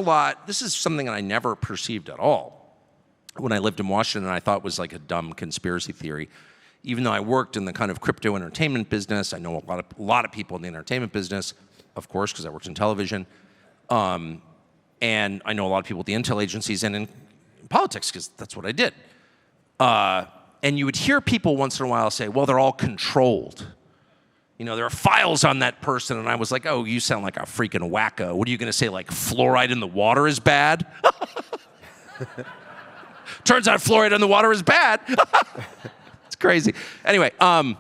lot. This is something that I never perceived at all when I lived in Washington, and I thought was like a dumb conspiracy theory. Even though I worked in the kind of crypto entertainment business, I know a lot of people in the entertainment business, of course, because I worked in television. And I know a lot of people at the intel agencies and in politics, because that's what I did. And you would hear people once in a while say, well, they're all controlled. You know, there are files on that person. And I was like, oh, you sound like a freaking wacko. What are you going to say, like fluoride in the water is bad? Turns out fluoride in the water is bad. It's crazy. Anyway, but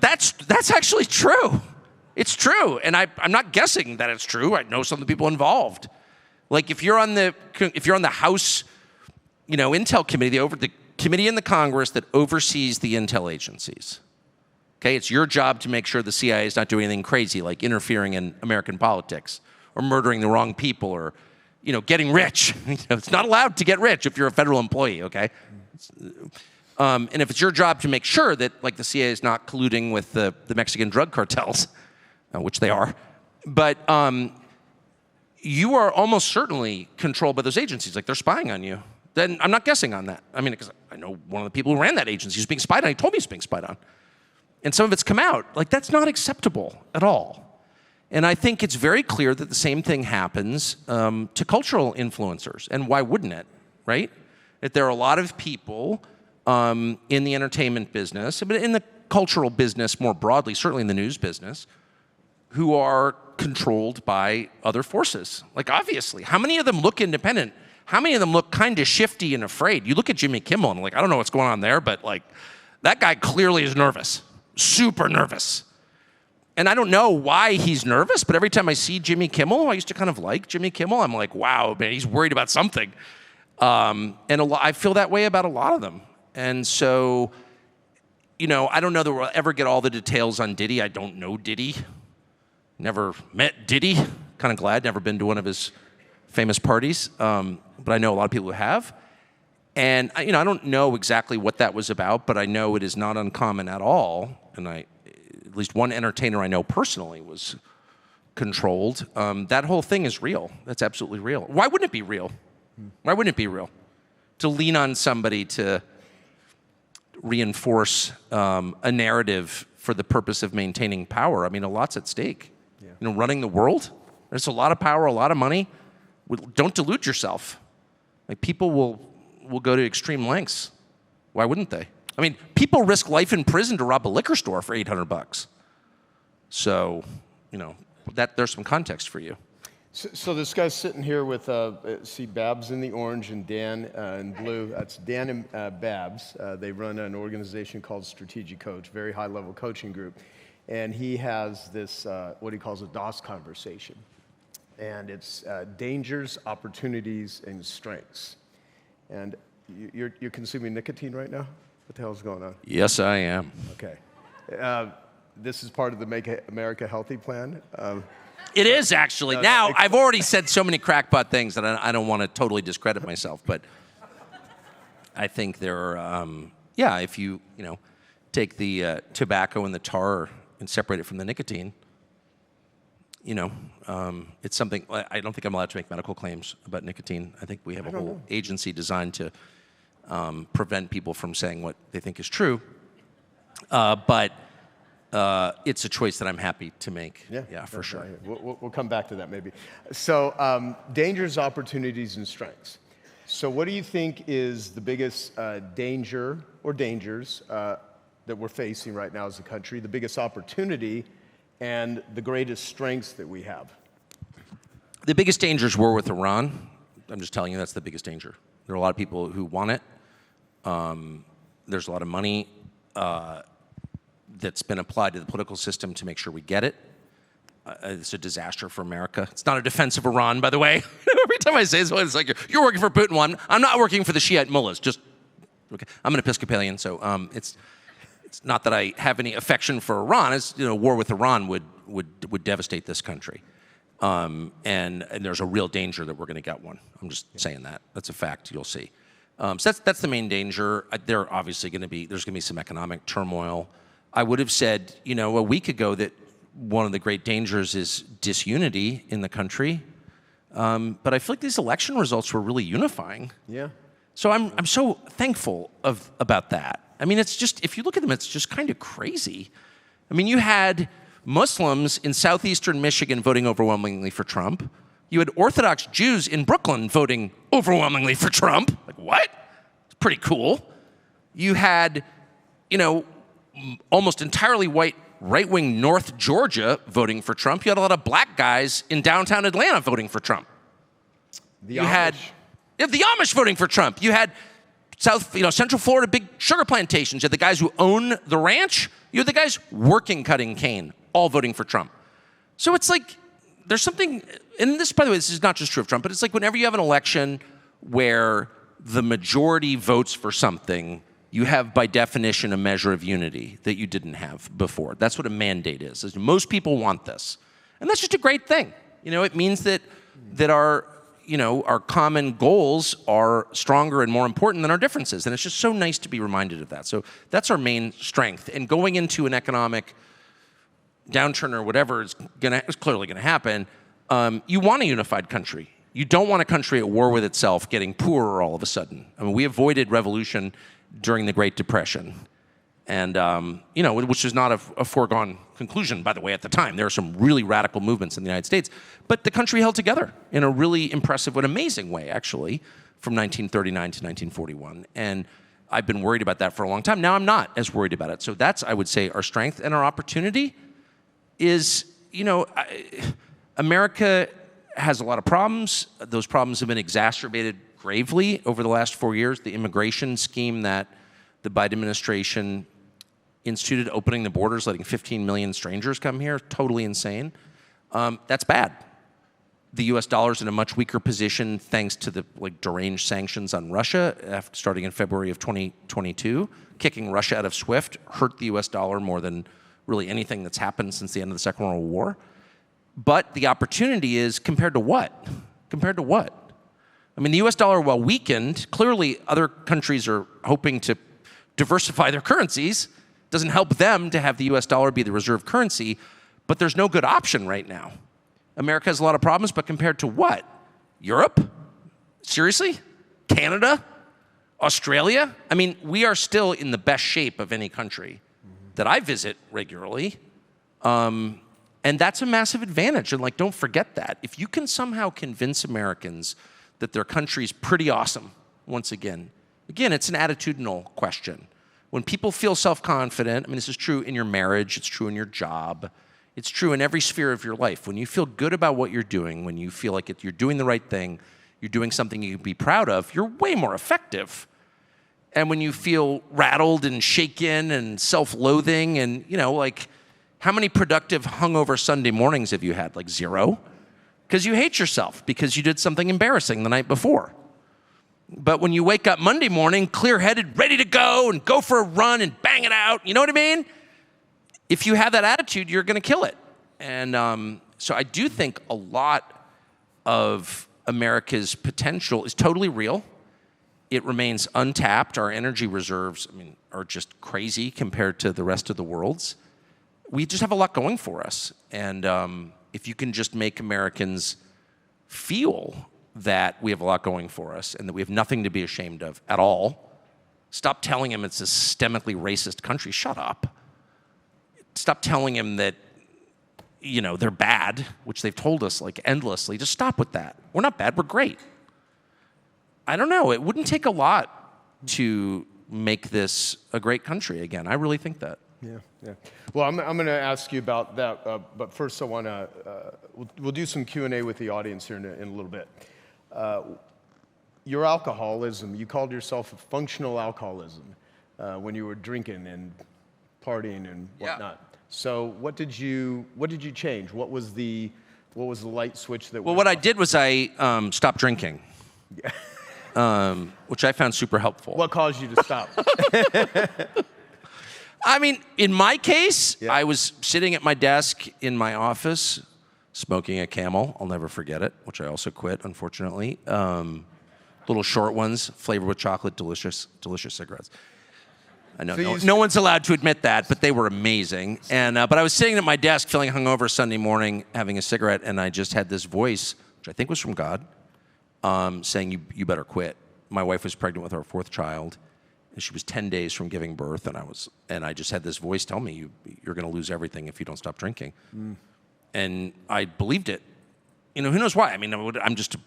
that's actually true. It's true. And I'm not guessing that it's true. I know some of the people involved. Like, if you're on the House, you know, Intel Committee, the committee in the Congress that oversees the intel agencies. Okay, it's your job to make sure the CIA is not doing anything crazy, like interfering in American politics or murdering the wrong people or, you know, getting rich. It's not allowed to get rich if you're a federal employee, okay? And if it's your job to make sure that, like, the CIA is not colluding with the Mexican drug cartels, which they are, but you are almost certainly controlled by those agencies, like they're spying on you. Then I'm not guessing on that. I mean, because I know one of the people who ran that agency was being spied on. He told me he's being spied on. And some of it's come out. Like, that's not acceptable at all. And I think it's very clear that the same thing happens to cultural influencers. And why wouldn't it, right? That there are a lot of people in the entertainment business, but in the cultural business more broadly, certainly in the news business, who are controlled by other forces. Like, obviously, how many of them look independent? How many of them look kind of shifty and afraid? You look at Jimmy Kimmel and like, I don't know what's going on there, but like, that guy clearly is nervous, super nervous. And I don't know why he's nervous, but every time I see Jimmy Kimmel, I used to kind of like Jimmy Kimmel, I'm like, wow, man, he's worried about something. And I feel that way about a lot of them. And so, you know, I don't know that we'll ever get all the details on Diddy. I don't know Diddy. Never met Diddy. Kind of glad, never been to one of his famous parties. But I know a lot of people who have. And I don't know exactly what that was about, but I know it is not uncommon at all. And at least one entertainer I know personally was controlled. That whole thing is real. That's absolutely real. Why wouldn't it be real? Why wouldn't it be real? To lean on somebody to reinforce a narrative for the purpose of maintaining power. I mean, a lot's at stake. Yeah. Running the world, there's a lot of power, a lot of money. Don't delude yourself. Like, people will go to extreme lengths. Why wouldn't they? I mean, people risk life in prison to rob a liquor store for $800. So, there's some context for you. So this guy's sitting here with, see Babs in the orange and Dan in blue. That's Dan and Babs. They run an organization called Strategic Coach, very high-level coaching group. And he has this, what he calls a DOS conversation. And it's dangers, opportunities, and strengths. And you're consuming nicotine right now? What the hell's going on? Yes, I am. Okay. This is part of the Make America Healthy plan. It is, actually. Now, I've already said so many crackpot things that I don't want to totally discredit myself, but I think there are, if you take the tobacco and the tar and separate it from the nicotine, it's something. I don't think I'm allowed to make medical claims about nicotine. I think we have a whole agency designed to prevent people from saying what they think is true. But it's a choice that I'm happy to make. Yeah, for sure. We'll come back to that maybe. So dangers, opportunities, and strengths. So what do you think is the biggest danger or dangers that we're facing right now as a country, the biggest opportunity, and the greatest strengths that we have? The biggest danger is war with Iran. I'm just telling you, that's the biggest danger. There are a lot of people who want it. There's a lot of money that's been applied to the political system to make sure we get it. It's a disaster for America. It's not a defense of Iran, by the way. Every time I say this, it's like, you're working for Putin. Well, I'm not working for the Shiite mullahs. Okay. I'm an Episcopalian, so it's not that I have any affection for Iran. It's, war with Iran would devastate this country. And there's a real danger that we're going to get one. I'm just saying that. That's a fact. You'll see. So that's the main danger. There's going to be some economic turmoil. I would have said, a week ago that one of the great dangers is disunity in the country. But I feel like these election results were really unifying. Yeah. So I'm so thankful about that. I mean, it's just, if you look at them, it's just kind of crazy. I mean, you had Muslims in southeastern Michigan voting overwhelmingly for Trump. You had Orthodox Jews in Brooklyn voting overwhelmingly for Trump. Like, what? It's pretty cool. You had, almost entirely white right-wing North Georgia voting for Trump. You had a lot of black guys in downtown Atlanta voting for Trump. The Amish voting for Trump. You had Central Florida big sugar plantations. You had the guys who own the ranch. You had the guys working cutting cane, all voting for Trump. So it's like, there's something, and this, by the way, this is not just true of Trump, but it's like whenever you have an election where the majority votes for something, you have, by definition, a measure of unity that you didn't have before. That's what a mandate is most people want this. And that's just a great thing. It means that our common goals are stronger and more important than our differences. And it's just so nice to be reminded of that. So that's our main strength. And going into an economic downturn or whatever is clearly going to happen, you want a unified country. You don't want a country at war with itself getting poorer all of a sudden. I mean, we avoided revolution during the Great Depression. And, which is not a foregone conclusion, by the way, at the time. There are some really radical movements in the United States. But the country held together in a really impressive and amazing way, actually, from 1939 to 1941. And I've been worried about that for a long time. Now I'm not as worried about it. So that's, I would say, our strength. And our opportunity is, America has a lot of problems. Those problems have been exacerbated gravely over the last 4 years. The immigration scheme that the Biden administration instituted, opening the borders, letting 15 million strangers come here, totally insane. That's bad. The U.S. dollar's in a much weaker position thanks to the deranged sanctions on Russia starting in February of 2022. Kicking Russia out of SWIFT hurt the U.S. dollar more than really anything that's happened since the end of the Second World War. But the opportunity is compared to what? Compared to what? I mean, the US dollar, while weakened, clearly other countries are hoping to diversify their currencies. Doesn't help them to have the US dollar be the reserve currency, but there's no good option right now. America has a lot of problems, but compared to what? Europe? Seriously? Canada? Australia? I mean, we are still in the best shape of any country that I visit regularly. And that's a massive advantage. And like, don't forget that. If you can somehow convince Americans that their country's pretty awesome, once again, it's an attitudinal question. When people feel self-confident, I mean, this is true in your marriage, it's true in your job, it's true in every sphere of your life. When you feel good about what you're doing, when you feel like you're doing the right thing, you're doing something you can be proud of, you're way more effective. And when you feel rattled and shaken and self-loathing and, like, how many productive hungover Sunday mornings have you had? Like 0? Because you hate yourself because you did something embarrassing the night before. But when you wake up Monday morning, clear-headed, ready to go and go for a run and bang it out, you know what I mean? If you have that attitude, you're going to kill it. And so I do think a lot of America's potential is totally real. It remains untapped. Our energy reserves, are just crazy compared to the rest of the world's. We just have a lot going for us. And if you can just make Americans feel that we have a lot going for us and that we have nothing to be ashamed of at all, stop telling them it's a systemically racist country. Shut up. Stop telling them that, they're bad, which they've told us like endlessly. Just stop with that. We're not bad, we're great. I don't know, it wouldn't take a lot to make this a great country again. I really think that. Yeah. Well, I'm going to ask you about that, but first I want to, we'll do some Q&A with the audience here in a little bit. Your alcoholism, you called yourself a functional alcoholism when you were drinking and partying and whatnot. Yeah. So what did you change? What was the light switch that? Well, what I did was I stopped drinking, which I found super helpful. What caused you to stop? In my case, I was sitting at my desk in my office, smoking a Kimmel. I'll never forget it, which I also quit, unfortunately. Little short ones, flavored with chocolate, delicious cigarettes. I know no one's allowed to admit that, but they were amazing. And but I was sitting at my desk, feeling hungover Sunday morning, having a cigarette, and I just had this voice, which I think was from God, saying, "You better quit." My wife was pregnant with our 4th child. And she was 10 days from giving birth, and I just had this voice tell me, you're going to lose everything if you don't stop drinking. And I believed it. Who knows why? I'm just an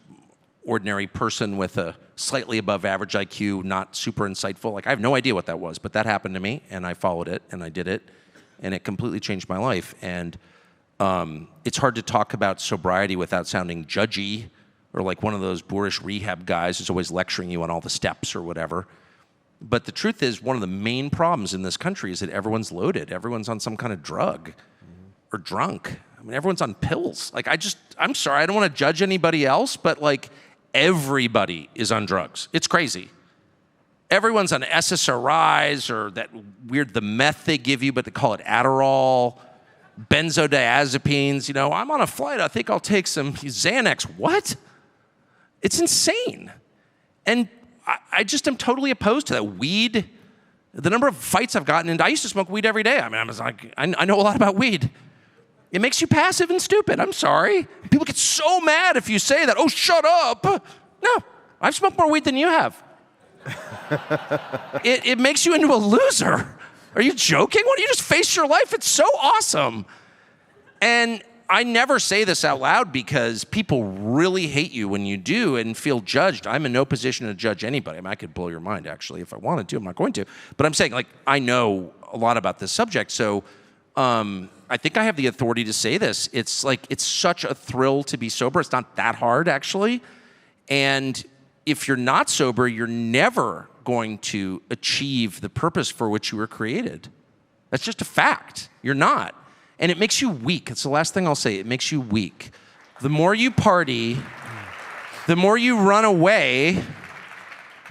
ordinary person with a slightly above average IQ, not super insightful. Like, I have no idea what that was, but that happened to me, and I followed it, and I did it, and it completely changed my life. And it's hard to talk about sobriety without sounding judgy or like one of those boorish rehab guys who's always lecturing you on all the steps or whatever. But the truth is, one of the main problems in this country is that everyone's loaded. Everyone's on some kind of drug or drunk. Everyone's on pills. Like, I'm sorry, I don't want to judge anybody else, but like, everybody is on drugs. It's crazy. Everyone's on SSRIs or that weird, the meth they give you, but they call it Adderall, benzodiazepines. I'm on a flight, I think I'll take some Xanax. What? It's insane. And I just am totally opposed to that. Weed, the number of fights I've gotten into, I used to smoke weed every day. I know a lot about weed. It makes you passive and stupid. I'm sorry. People get so mad if you say that. Oh, shut up. No, I've smoked more weed than you have. It makes you into a loser. Are you joking? Why don't you just face your life? It's so awesome. And I never say this out loud because people really hate you when you do and feel judged. I'm in no position to judge anybody. I could blow your mind, actually, if I wanted to. I'm not going to. But I'm saying, like, I know a lot about this subject, so I think I have the authority to say this. It's like, it's such a thrill to be sober. It's not that hard, actually. And if you're not sober, you're never going to achieve the purpose for which you were created. That's just a fact. You're not. And it makes you weak. That's the last thing I'll say. It makes you weak. The more you party, the more you run away,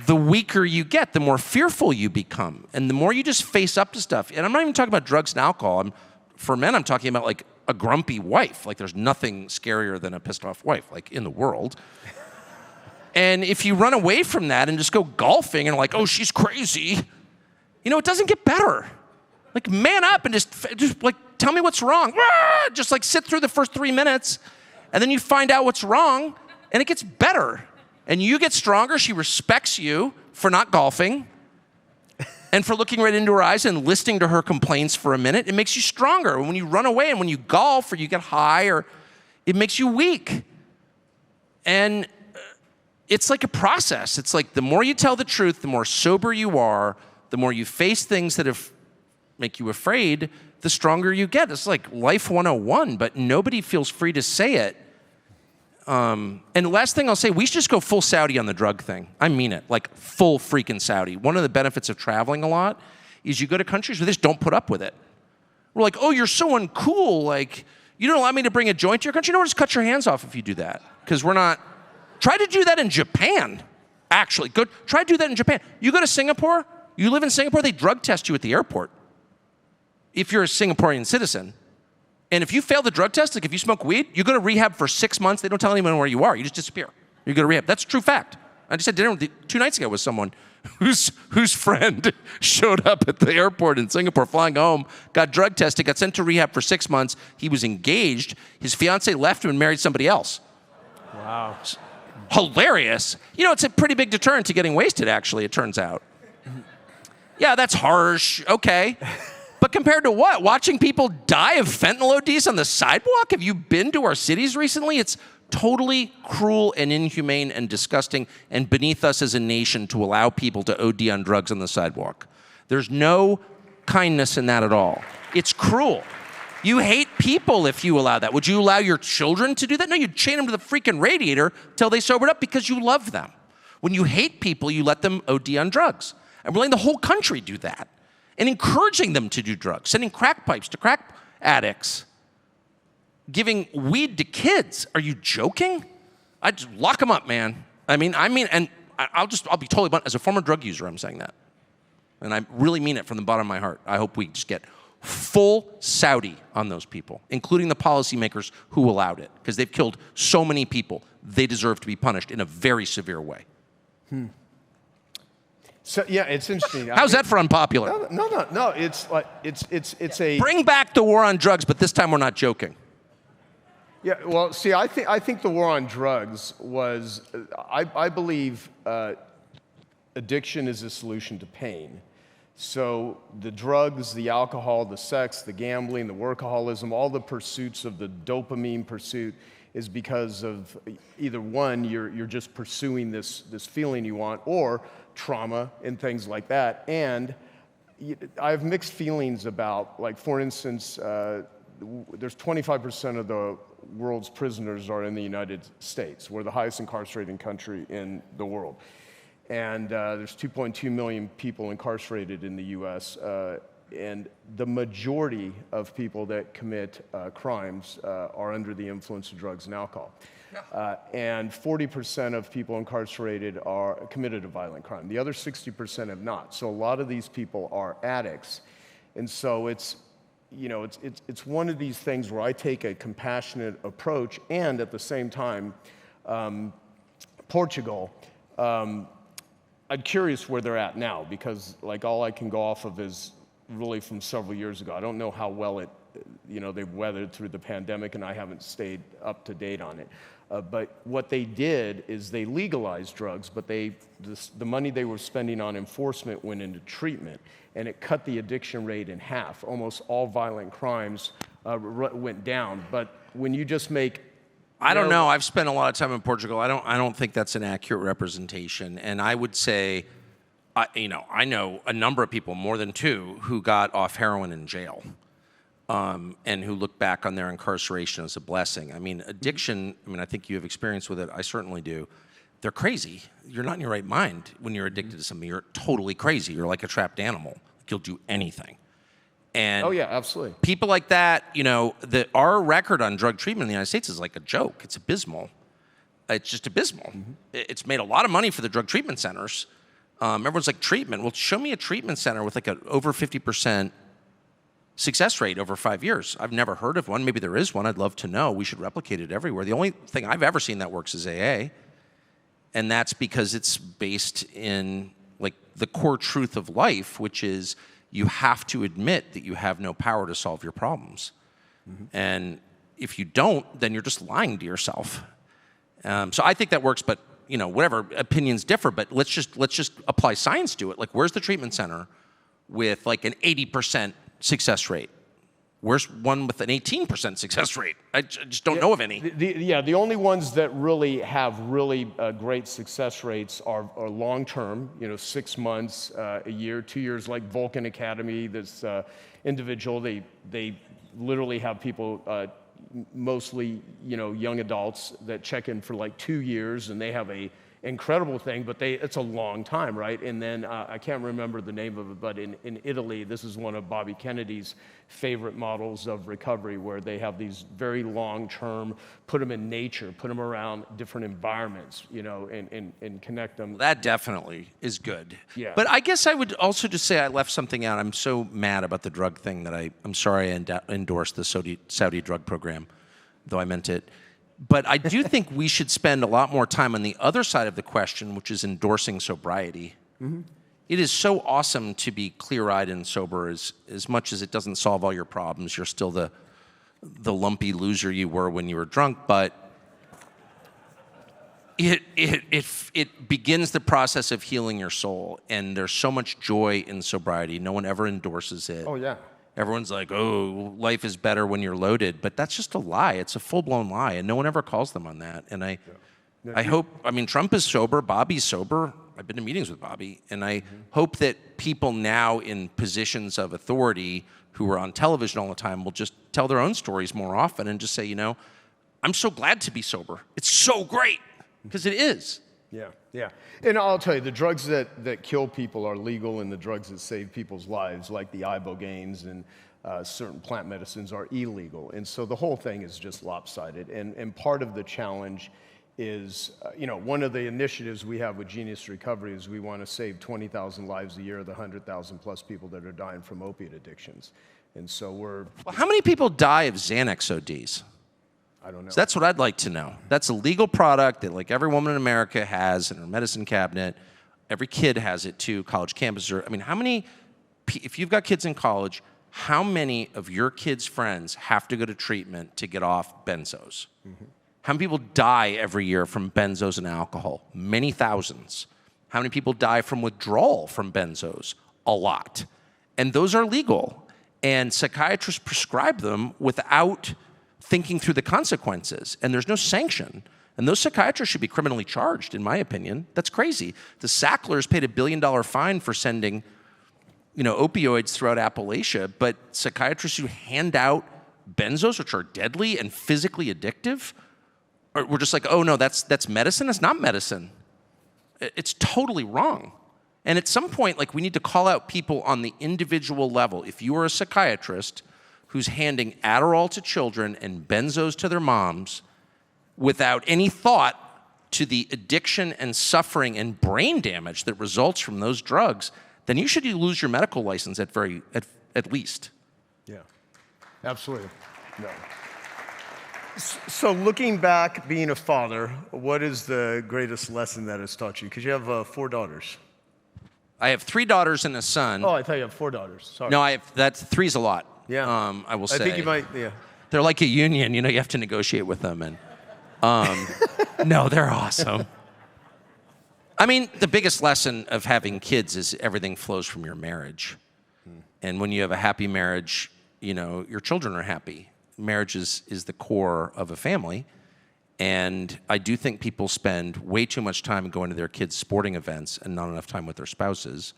the weaker you get, the more fearful you become. And the more you just face up to stuff. And I'm not even talking about drugs and alcohol. For men, I'm talking about like a grumpy wife. Like, there's nothing scarier than a pissed off wife, like, in the world. And if you run away from that and just go golfing and like, oh, she's crazy, you know, it doesn't get better. Like, man up and just like, tell me what's wrong. Just like sit through the first 3 minutes, and then you find out what's wrong, and it gets better. And you get stronger. She respects you for not golfing and for looking right into her eyes and listening to her complaints for a minute. It makes you stronger. And when you run away and when you golf or you get high, or it makes you weak. And it's like a process. It's like the more you tell the truth, the more sober you are, the more you face things that make you afraid, the stronger you get. It's like life 101, but nobody feels free to say it. And the last thing I'll say, we should just go full Saudi on the drug thing. I mean it, like full freaking Saudi. One of the benefits of traveling a lot is you go to countries where they just don't put up with it. We're like, oh, you're so uncool. Like, you don't allow me to bring a joint to your country? No, just cut your hands off if you do that. Because we're not. Try to do that in Japan, actually. Try to do that in Japan. You go to Singapore, you live in Singapore, they drug test you at the airport if you're a Singaporean citizen. And if you fail the drug test, like if you smoke weed, you go to rehab for 6 months. They don't tell anyone where you are. You just disappear. You go to rehab. That's a true fact. I just had dinner 2 nights ago with someone whose friend showed up at the airport in Singapore, flying home, got drug tested, got sent to rehab for 6 months. He was engaged. His fiance left him and married somebody else. Wow. Hilarious. You know, it's a pretty big deterrent to getting wasted, actually, it turns out. Yeah, that's harsh. Okay. But compared to what? Watching people die of fentanyl ODs on the sidewalk? Have you been to our cities recently? It's totally cruel and inhumane and disgusting and beneath us as a nation to allow people to OD on drugs on the sidewalk. There's no kindness in that at all. It's cruel. You hate people if you allow that. Would you allow your children to do that? No, you'd chain them to the freaking radiator till they sobered up because you love them. When you hate people, you let them OD on drugs. And we're letting the whole country do that. And encouraging them to do drugs, sending crack pipes to crack addicts, giving weed to kids. Are you joking? I just lock them up, man. I mean, and I'll be totally blunt. As a former drug user, I'm saying that. And I really mean it from the bottom of my heart. I hope we just get full Saudi on those people, including the policymakers who allowed it, because they've killed so many people. They deserve to be punished in a very severe way. So yeah, it's interesting. How's that for unpopular? No. It's like it's a Bring back the war on drugs, but this time we're not joking. Yeah. Well, see, I think the war on drugs was. I believe addiction is a solution to pain. So the drugs, the alcohol, the sex, the gambling, the workaholism, all the pursuits of the dopamine pursuit is because of either one, you're just pursuing this feeling you want, or trauma and things like that. And I have mixed feelings about, like, for instance, there's 25% of the world's prisoners are in the United States. We're the highest incarcerating country in the world. And there's 2.2 million people incarcerated in the US. And the majority of people that commit crimes are under the influence of drugs and alcohol. And 40% of people incarcerated are committed a violent crime. The other 60% have not. So a lot of these people are addicts. And so it's one of these things where I take a compassionate approach, and at the same time, Portugal, I'm curious where they're at now, because like all I can go off of is really from several years ago. I don't know how well they've weathered through the pandemic, and I haven't stayed up to date on it. But what they did is they legalized drugs, but the money they were spending on enforcement went into treatment, and it cut the addiction rate in half. Almost all violent crimes went down. But when you just make I don't know. I've spent a lot of time in Portugal. I don't think that's an accurate representation. And I would say, I know a number of people, more than 2, who got off heroin in jail, and who look back on their incarceration as a blessing. I mean, addiction, I think you have experience with it. I certainly do. They're crazy. You're not in your right mind when you're addicted to something. You're totally crazy. You're like a trapped animal. Like, you'll do anything. And oh, yeah, absolutely. People like that, our record on drug treatment in the United States is like a joke. It's abysmal. It's just abysmal. Mm-hmm. It's made a lot of money for the drug treatment centers. Everyone's like, treatment? Well, show me a treatment center with like an over 50% success rate over 5 years. I've never heard of one. Maybe there is one. I'd love to know. We should replicate it everywhere. The only thing I've ever seen that works is AA. And that's because it's based in like the core truth of life, which is you have to admit that you have no power to solve your problems. And if you don't, then you're just lying to yourself. So I think that works, but whatever, opinions differ, but let's just apply science to it. Like, where's the treatment center with like an 80% success rate? Where's one with an 18% success rate? I just don't know of any. The only ones that really have really great success rates are long-term, 6 months, a year, 2 years, like Vulcan Academy, this individual, they literally have people, mostly, young adults that check in for like 2 years, and they have a incredible thing, but it's a long time, right? And then I can't remember the name of it, but in Italy, this is one of Bobby Kennedy's favorite models of recovery, where they have these very long-term, put them in nature, put them around different environments, and connect them. That definitely is good. Yeah. But I guess I would also just say I left something out. I'm so mad about the drug thing that I'm sorry I endorsed the Saudi drug program, though I meant it. But I do think we should spend a lot more time on the other side of the question, which is endorsing sobriety. It is so awesome to be clear-eyed and sober. As much as it doesn't solve all your problems, you're still the lumpy loser you were when you were drunk. But it begins the process of healing your soul, and there's so much joy in sobriety. No one ever endorses it. Oh, yeah. Everyone's like, oh, life is better when you're loaded. But that's just a lie. It's a full-blown lie, and no one ever calls them on that. And I hope, Trump is sober, Bobby's sober. I've been to meetings with Bobby, and I hope that people now in positions of authority who are on television all the time will just tell their own stories more often and just say, I'm so glad to be sober. It's so great, because it is. Yeah. And I'll tell you, the drugs that kill people are legal, and the drugs that save people's lives, like the ibogaines and certain plant medicines, are illegal. And so the whole thing is just lopsided. And part of the challenge is, one of the initiatives we have with Genius Recovery is we want to save 20,000 lives a year of the 100,000 plus people that are dying from opiate addictions. And so Well, how many people die of Xanax ODs? I don't know. So that's what I'd like to know. That's a legal product that like every woman in America has in her medicine cabinet. Every kid has it too, college campuses. How many, if you've got kids in college, how many of your kids' friends have to go to treatment to get off benzos? How many people die every year from benzos and alcohol? Many thousands. How many people die from withdrawal from benzos? A lot. And those are legal. And psychiatrists prescribe them without thinking through the consequences, and there's no sanction. And those psychiatrists should be criminally charged, in my opinion. That's crazy. The Sacklers paid $1 billion fine for sending, opioids throughout Appalachia, but psychiatrists who hand out benzos, which are deadly and physically addictive, we're just like, oh no, that's medicine? It's not medicine. It's totally wrong. And at some point, we need to call out people on the individual level. If you are a psychiatrist who's handing Adderall to children and benzos to their moms without any thought to the addiction and suffering and brain damage that results from those drugs, then you should lose your medical license at least. Yeah, absolutely. No. So looking back, being a father, what is the greatest lesson that has taught you? Because you have 4 daughters. I have 3 daughters and a son. Oh, I thought you have 4 daughters. Sorry. No, 3's a lot. Yeah. I will say. I think you might, yeah. They're like a union, you have to negotiate with them. And no, they're awesome. The biggest lesson of having kids is everything flows from your marriage. And when you have a happy marriage, your children are happy. Marriage is the core of a family. And I do think people spend way too much time going to their kids' sporting events and not enough time with their spouses.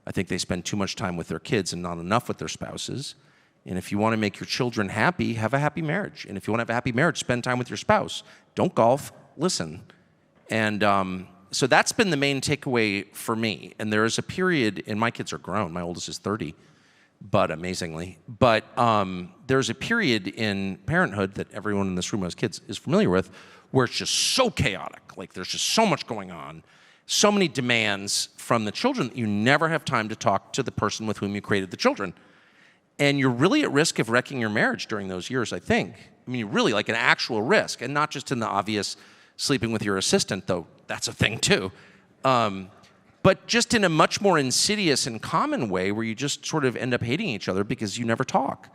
I think they spend too much time with their kids and not enough with their spouses. And if you want to make your children happy, have a happy marriage. And if you want to have a happy marriage, spend time with your spouse. Don't golf, listen. And so that's been the main takeaway for me. And there is a period, and my kids are grown. My oldest is 30, but amazingly. But there's a period in parenthood that everyone in this room who has kids is familiar with where it's just so chaotic. There's just so much going on. So many demands from the children that you never have time to talk to the person with whom you created the children. And you're really at risk of wrecking your marriage during those years, I think. You're really an actual risk, and not just in the obvious sleeping with your assistant, though that's a thing too. But just in a much more insidious and common way where you just sort of end up hating each other because you never talk.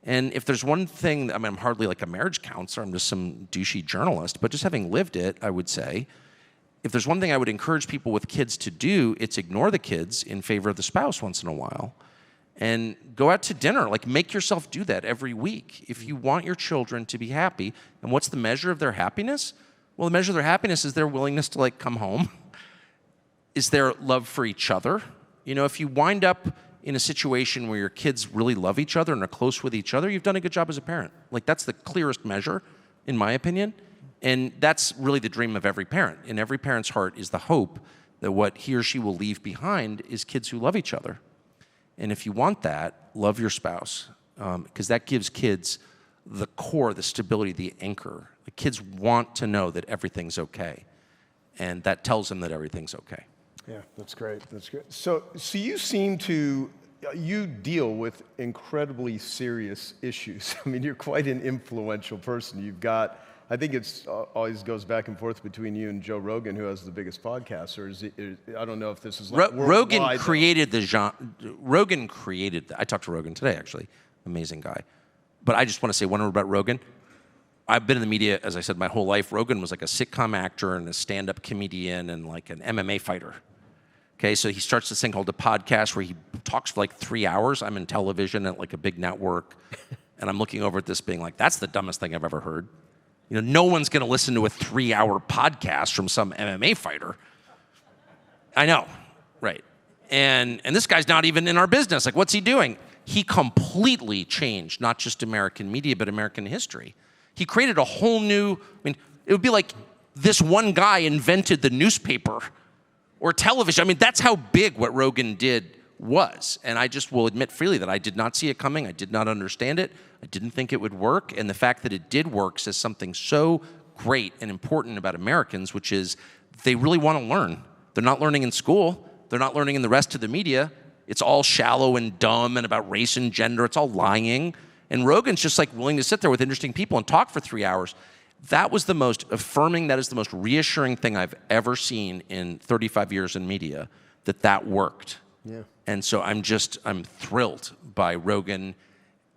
And if there's one thing, I mean, I'm hardly like a marriage counselor, I'm just some douchey journalist, but just having lived it, I would say, if there's one thing I would encourage people with kids to do, it's ignore the kids in favor of the spouse once in a while. And go out to dinner, like make yourself do that every week. If you want your children to be happy, and what's the measure of their happiness? Well, the measure of their happiness is their willingness to like come home, is their love for each other. You know, if you wind up in a situation where your kids really love each other and are close with each other, you've done a good job as a parent. Like that's the clearest measure, in my opinion. And that's really the dream of every parent. In every parent's heart is the hope that what he or she will leave behind is kids who love each other. And if you want that, love your spouse, because that gives kids the core, the stability, the anchor. The kids want to know that everything's okay. And that tells them that everything's okay. Yeah, that's great. That's great. So you seem to, you deal with incredibly serious issues. I mean, you're quite an influential person. You've got, I think it's always goes back and forth between you and Joe Rogan, who has the biggest podcast. Or is it, I don't know if this is like Rogan created the genre. Rogan created. I talked to Rogan today, actually. Amazing guy. But I just want to say one word about Rogan. I've been in the media, as I said, my whole life. Rogan was like a sitcom actor and a stand-up comedian and like an MMA fighter. Okay, so he starts this thing called a podcast where he talks for like 3 hours. I'm in television at like a big network, and I'm looking over at this being like, that's the dumbest thing I've ever heard. You know, no one's going to listen to a 3-hour podcast from some MMA fighter. I know, right. And this guy's not even in our business. Like, what's he doing? He completely changed not just American media, but American history. He created a whole new, I mean, it would be like this one guy invented the newspaper or television. I mean, that's how big what Rogan did was. And I just will admit freely that I did not see it coming. I did not understand it. I didn't think it would work. And the fact that it did work says something so great and important about Americans, which is they really want to learn. They're not learning in school. They're not learning in the rest of the media. It's all shallow and dumb and about race and gender. It's all lying. And Rogan's just like willing to sit there with interesting people and talk for 3 hours. That was the most affirming, that is the most reassuring thing I've ever seen in 35 years in media, that worked. Yeah. And so I'm thrilled by Rogan.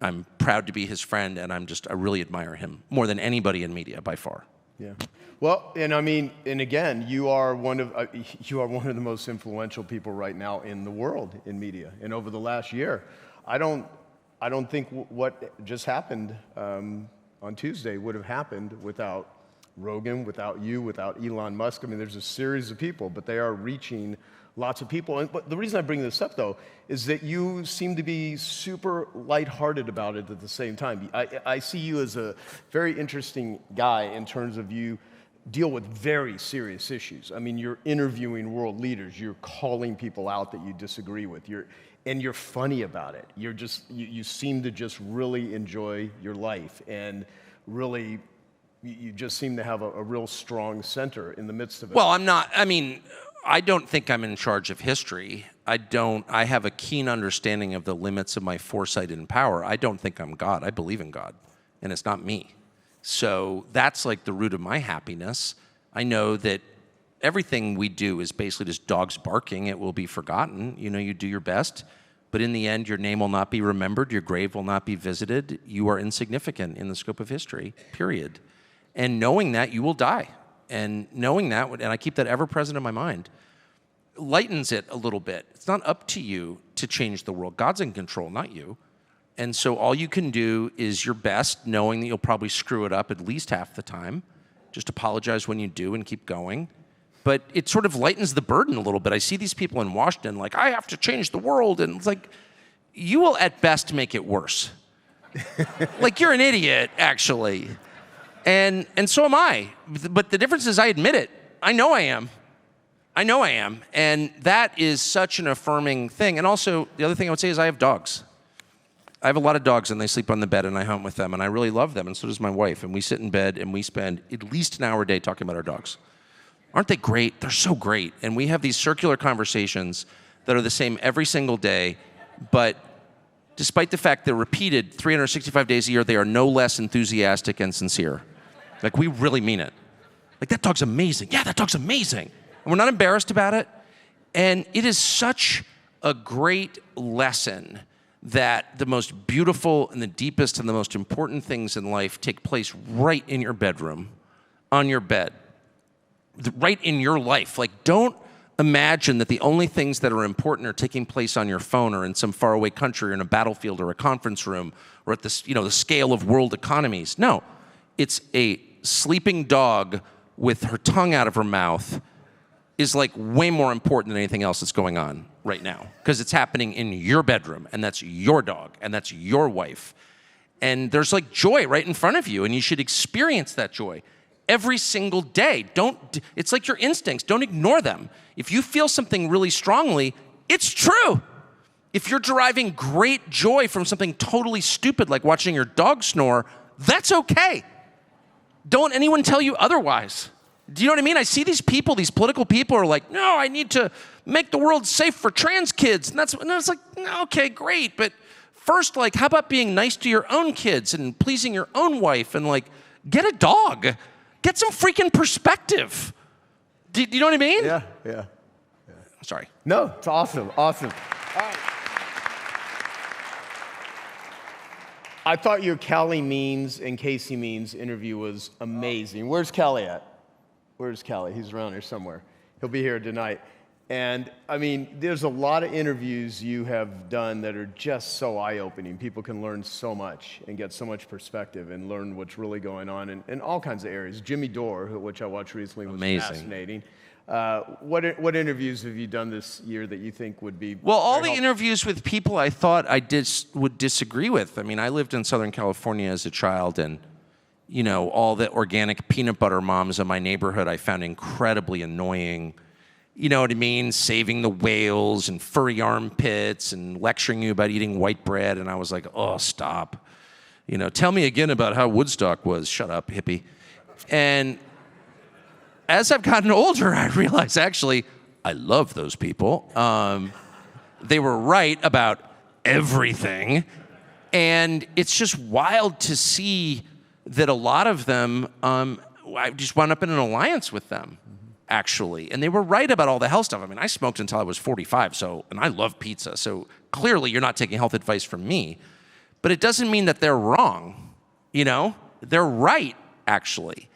I'm proud to be his friend, and I really admire him more than anybody in media by far. Yeah. Well, and I mean, and again, you are one of the most influential people right now in the world in media. And over the last year, I don't think what just happened on Tuesday would have happened without Rogan, without you, without Elon Musk. I mean, there's a series of people, but they are reaching lots of people. But the reason I bring this up, though, is that you seem to be super lighthearted about it at the same time. I see you as a very interesting guy in terms of you deal with very serious issues. I mean, you're interviewing world leaders. You're calling people out that you disagree with. And you're funny about it. You seem to just really enjoy your life, and really, you just seem to have a real strong center in the midst of it. Well, I don't think I'm in charge of history. I have a keen understanding of the limits of my foresight and power. I don't think I'm God. I believe in God, and it's not me. So that's like the root of my happiness. I know that everything we do is basically just dogs barking. It will be forgotten. You know, you do your best, but in the end, your name will not be remembered. Your grave will not be visited. You are insignificant in the scope of history, period. And knowing that, you will die. And knowing that, and I keep that ever present in my mind, lightens it a little bit. It's not up to you to change the world. God's in control, not you. And so all you can do is your best, knowing that you'll probably screw it up at least half the time. Just apologize when you do and keep going. But it sort of lightens the burden a little bit. I see these people in Washington like, I have to change the world. And it's like, you will at best make it worse. Like, you're an idiot, actually. And so am I. But the difference is I admit it. I know I am. And that is such an affirming thing. And also, the other thing I would say is I have dogs. I have a lot of dogs, and they sleep on the bed, and I hunt with them, and I really love them, and so does my wife. And we sit in bed, and we spend at least an hour a day talking about our dogs. Aren't they great? They're so great. And we have these circular conversations that are the same every single day, but despite the fact they're repeated 365 days a year, they are no less enthusiastic and sincere. Like, we really mean it. Like, that dog's amazing. Yeah, that dog's amazing. And we're not embarrassed about it. And it is such a great lesson that the most beautiful and the deepest and the most important things in life take place right in your bedroom, on your bed, right in your life. Like, don't imagine that the only things that are important are taking place on your phone or in some faraway country or in a battlefield or a conference room or at this, the scale of world economies. No, it's a sleeping dog with her tongue out of her mouth is like way more important than anything else that's going on right now, because it's happening in your bedroom, and that's your dog, and that's your wife. And there's like joy right in front of you, and you should experience that joy every single day. It's like your instincts, don't ignore them. If you feel something really strongly, it's true. If you're deriving great joy from something totally stupid like watching your dog snore, that's okay. Don't anyone tell you otherwise. Do you know what I mean? I see these people, these political people are like, no, I need to make the world safe for trans kids. And it's like, okay, great. But first, like, how about being nice to your own kids and pleasing your own wife and like, get a dog. Get some freaking perspective. Do you know what I mean? Yeah. Sorry. No, it's awesome. Awesome. I thought your Callie Means and Casey Means interview was amazing. Where's Callie at? Where's Callie? He's around here somewhere. He'll be here tonight. And I mean, there's a lot of interviews you have done that are just so eye-opening. People can learn so much and get so much perspective and learn what's really going on in all kinds of areas. Jimmy Dore, which I watched recently, was amazing. Fascinating. What interviews have you done this year that you think would be Well, all the interviews with people I thought I would disagree with. I mean, I lived in Southern California as a child, and all the organic peanut butter moms in my neighborhood I found incredibly annoying. You know what I mean? Saving the whales and furry armpits and lecturing you about eating white bread. And I was like, oh, stop. Tell me again about how Woodstock was. Shut up, hippie. And as I've gotten older, I realized, actually, I love those people. They were right about everything. And it's just wild to see that a lot of them, I just wound up in an alliance with them, actually. And they were right about all the health stuff. I mean, I smoked until I was 45, and I love pizza. So clearly you're not taking health advice from me. But it doesn't mean that they're wrong, They're right, actually.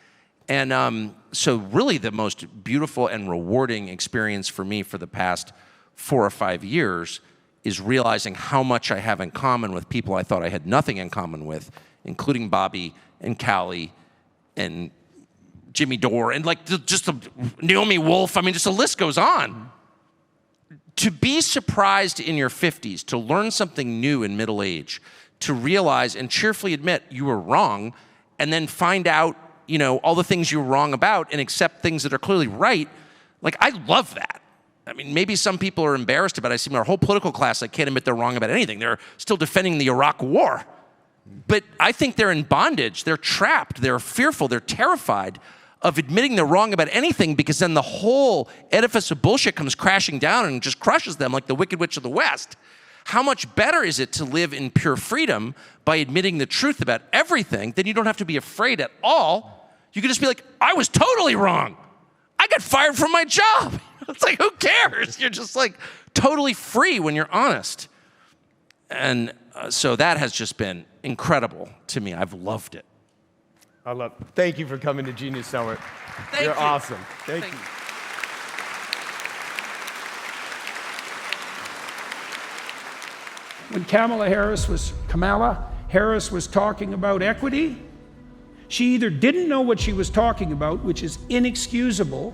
And so really the most beautiful and rewarding experience for me for the past 4 or 5 years is realizing how much I have in common with people I thought I had nothing in common with, including Bobby and Callie and Jimmy Dore and like just Naomi Wolf. I mean, just the list goes on. To be surprised in your 50s, to learn something new in middle age, to realize and cheerfully admit you were wrong, and then find out, all the things you were wrong about and accept things that are clearly right. Like, I love that. I mean, maybe some people are embarrassed about it. I see our whole political class, can't admit they're wrong about anything. They're still defending the Iraq War. But I think they're in bondage. They're trapped. They're fearful. They're terrified of admitting they're wrong about anything, because then the whole edifice of bullshit comes crashing down and just crushes them like the Wicked Witch of the West. How much better is it to live in pure freedom by admitting the truth about everything? Then you don't have to be afraid at all. You can just be like, I was totally wrong. I got fired from my job. It's like, who cares? You're just like totally free when you're honest. And so that has just been incredible to me. I've loved it. I love it. Thank you for coming to Genius Summit. You're awesome. Thank you. When Kamala Harris was talking about equity, she either didn't know what she was talking about, which is inexcusable,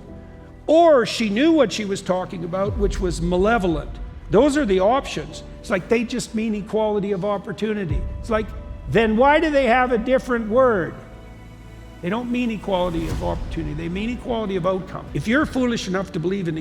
or she knew what she was talking about, which was malevolent. Those are the options. It's like they just mean equality of opportunity. It's like, then why do they have a different word? They don't mean equality of opportunity. They mean equality of outcome. If you're foolish enough to believe in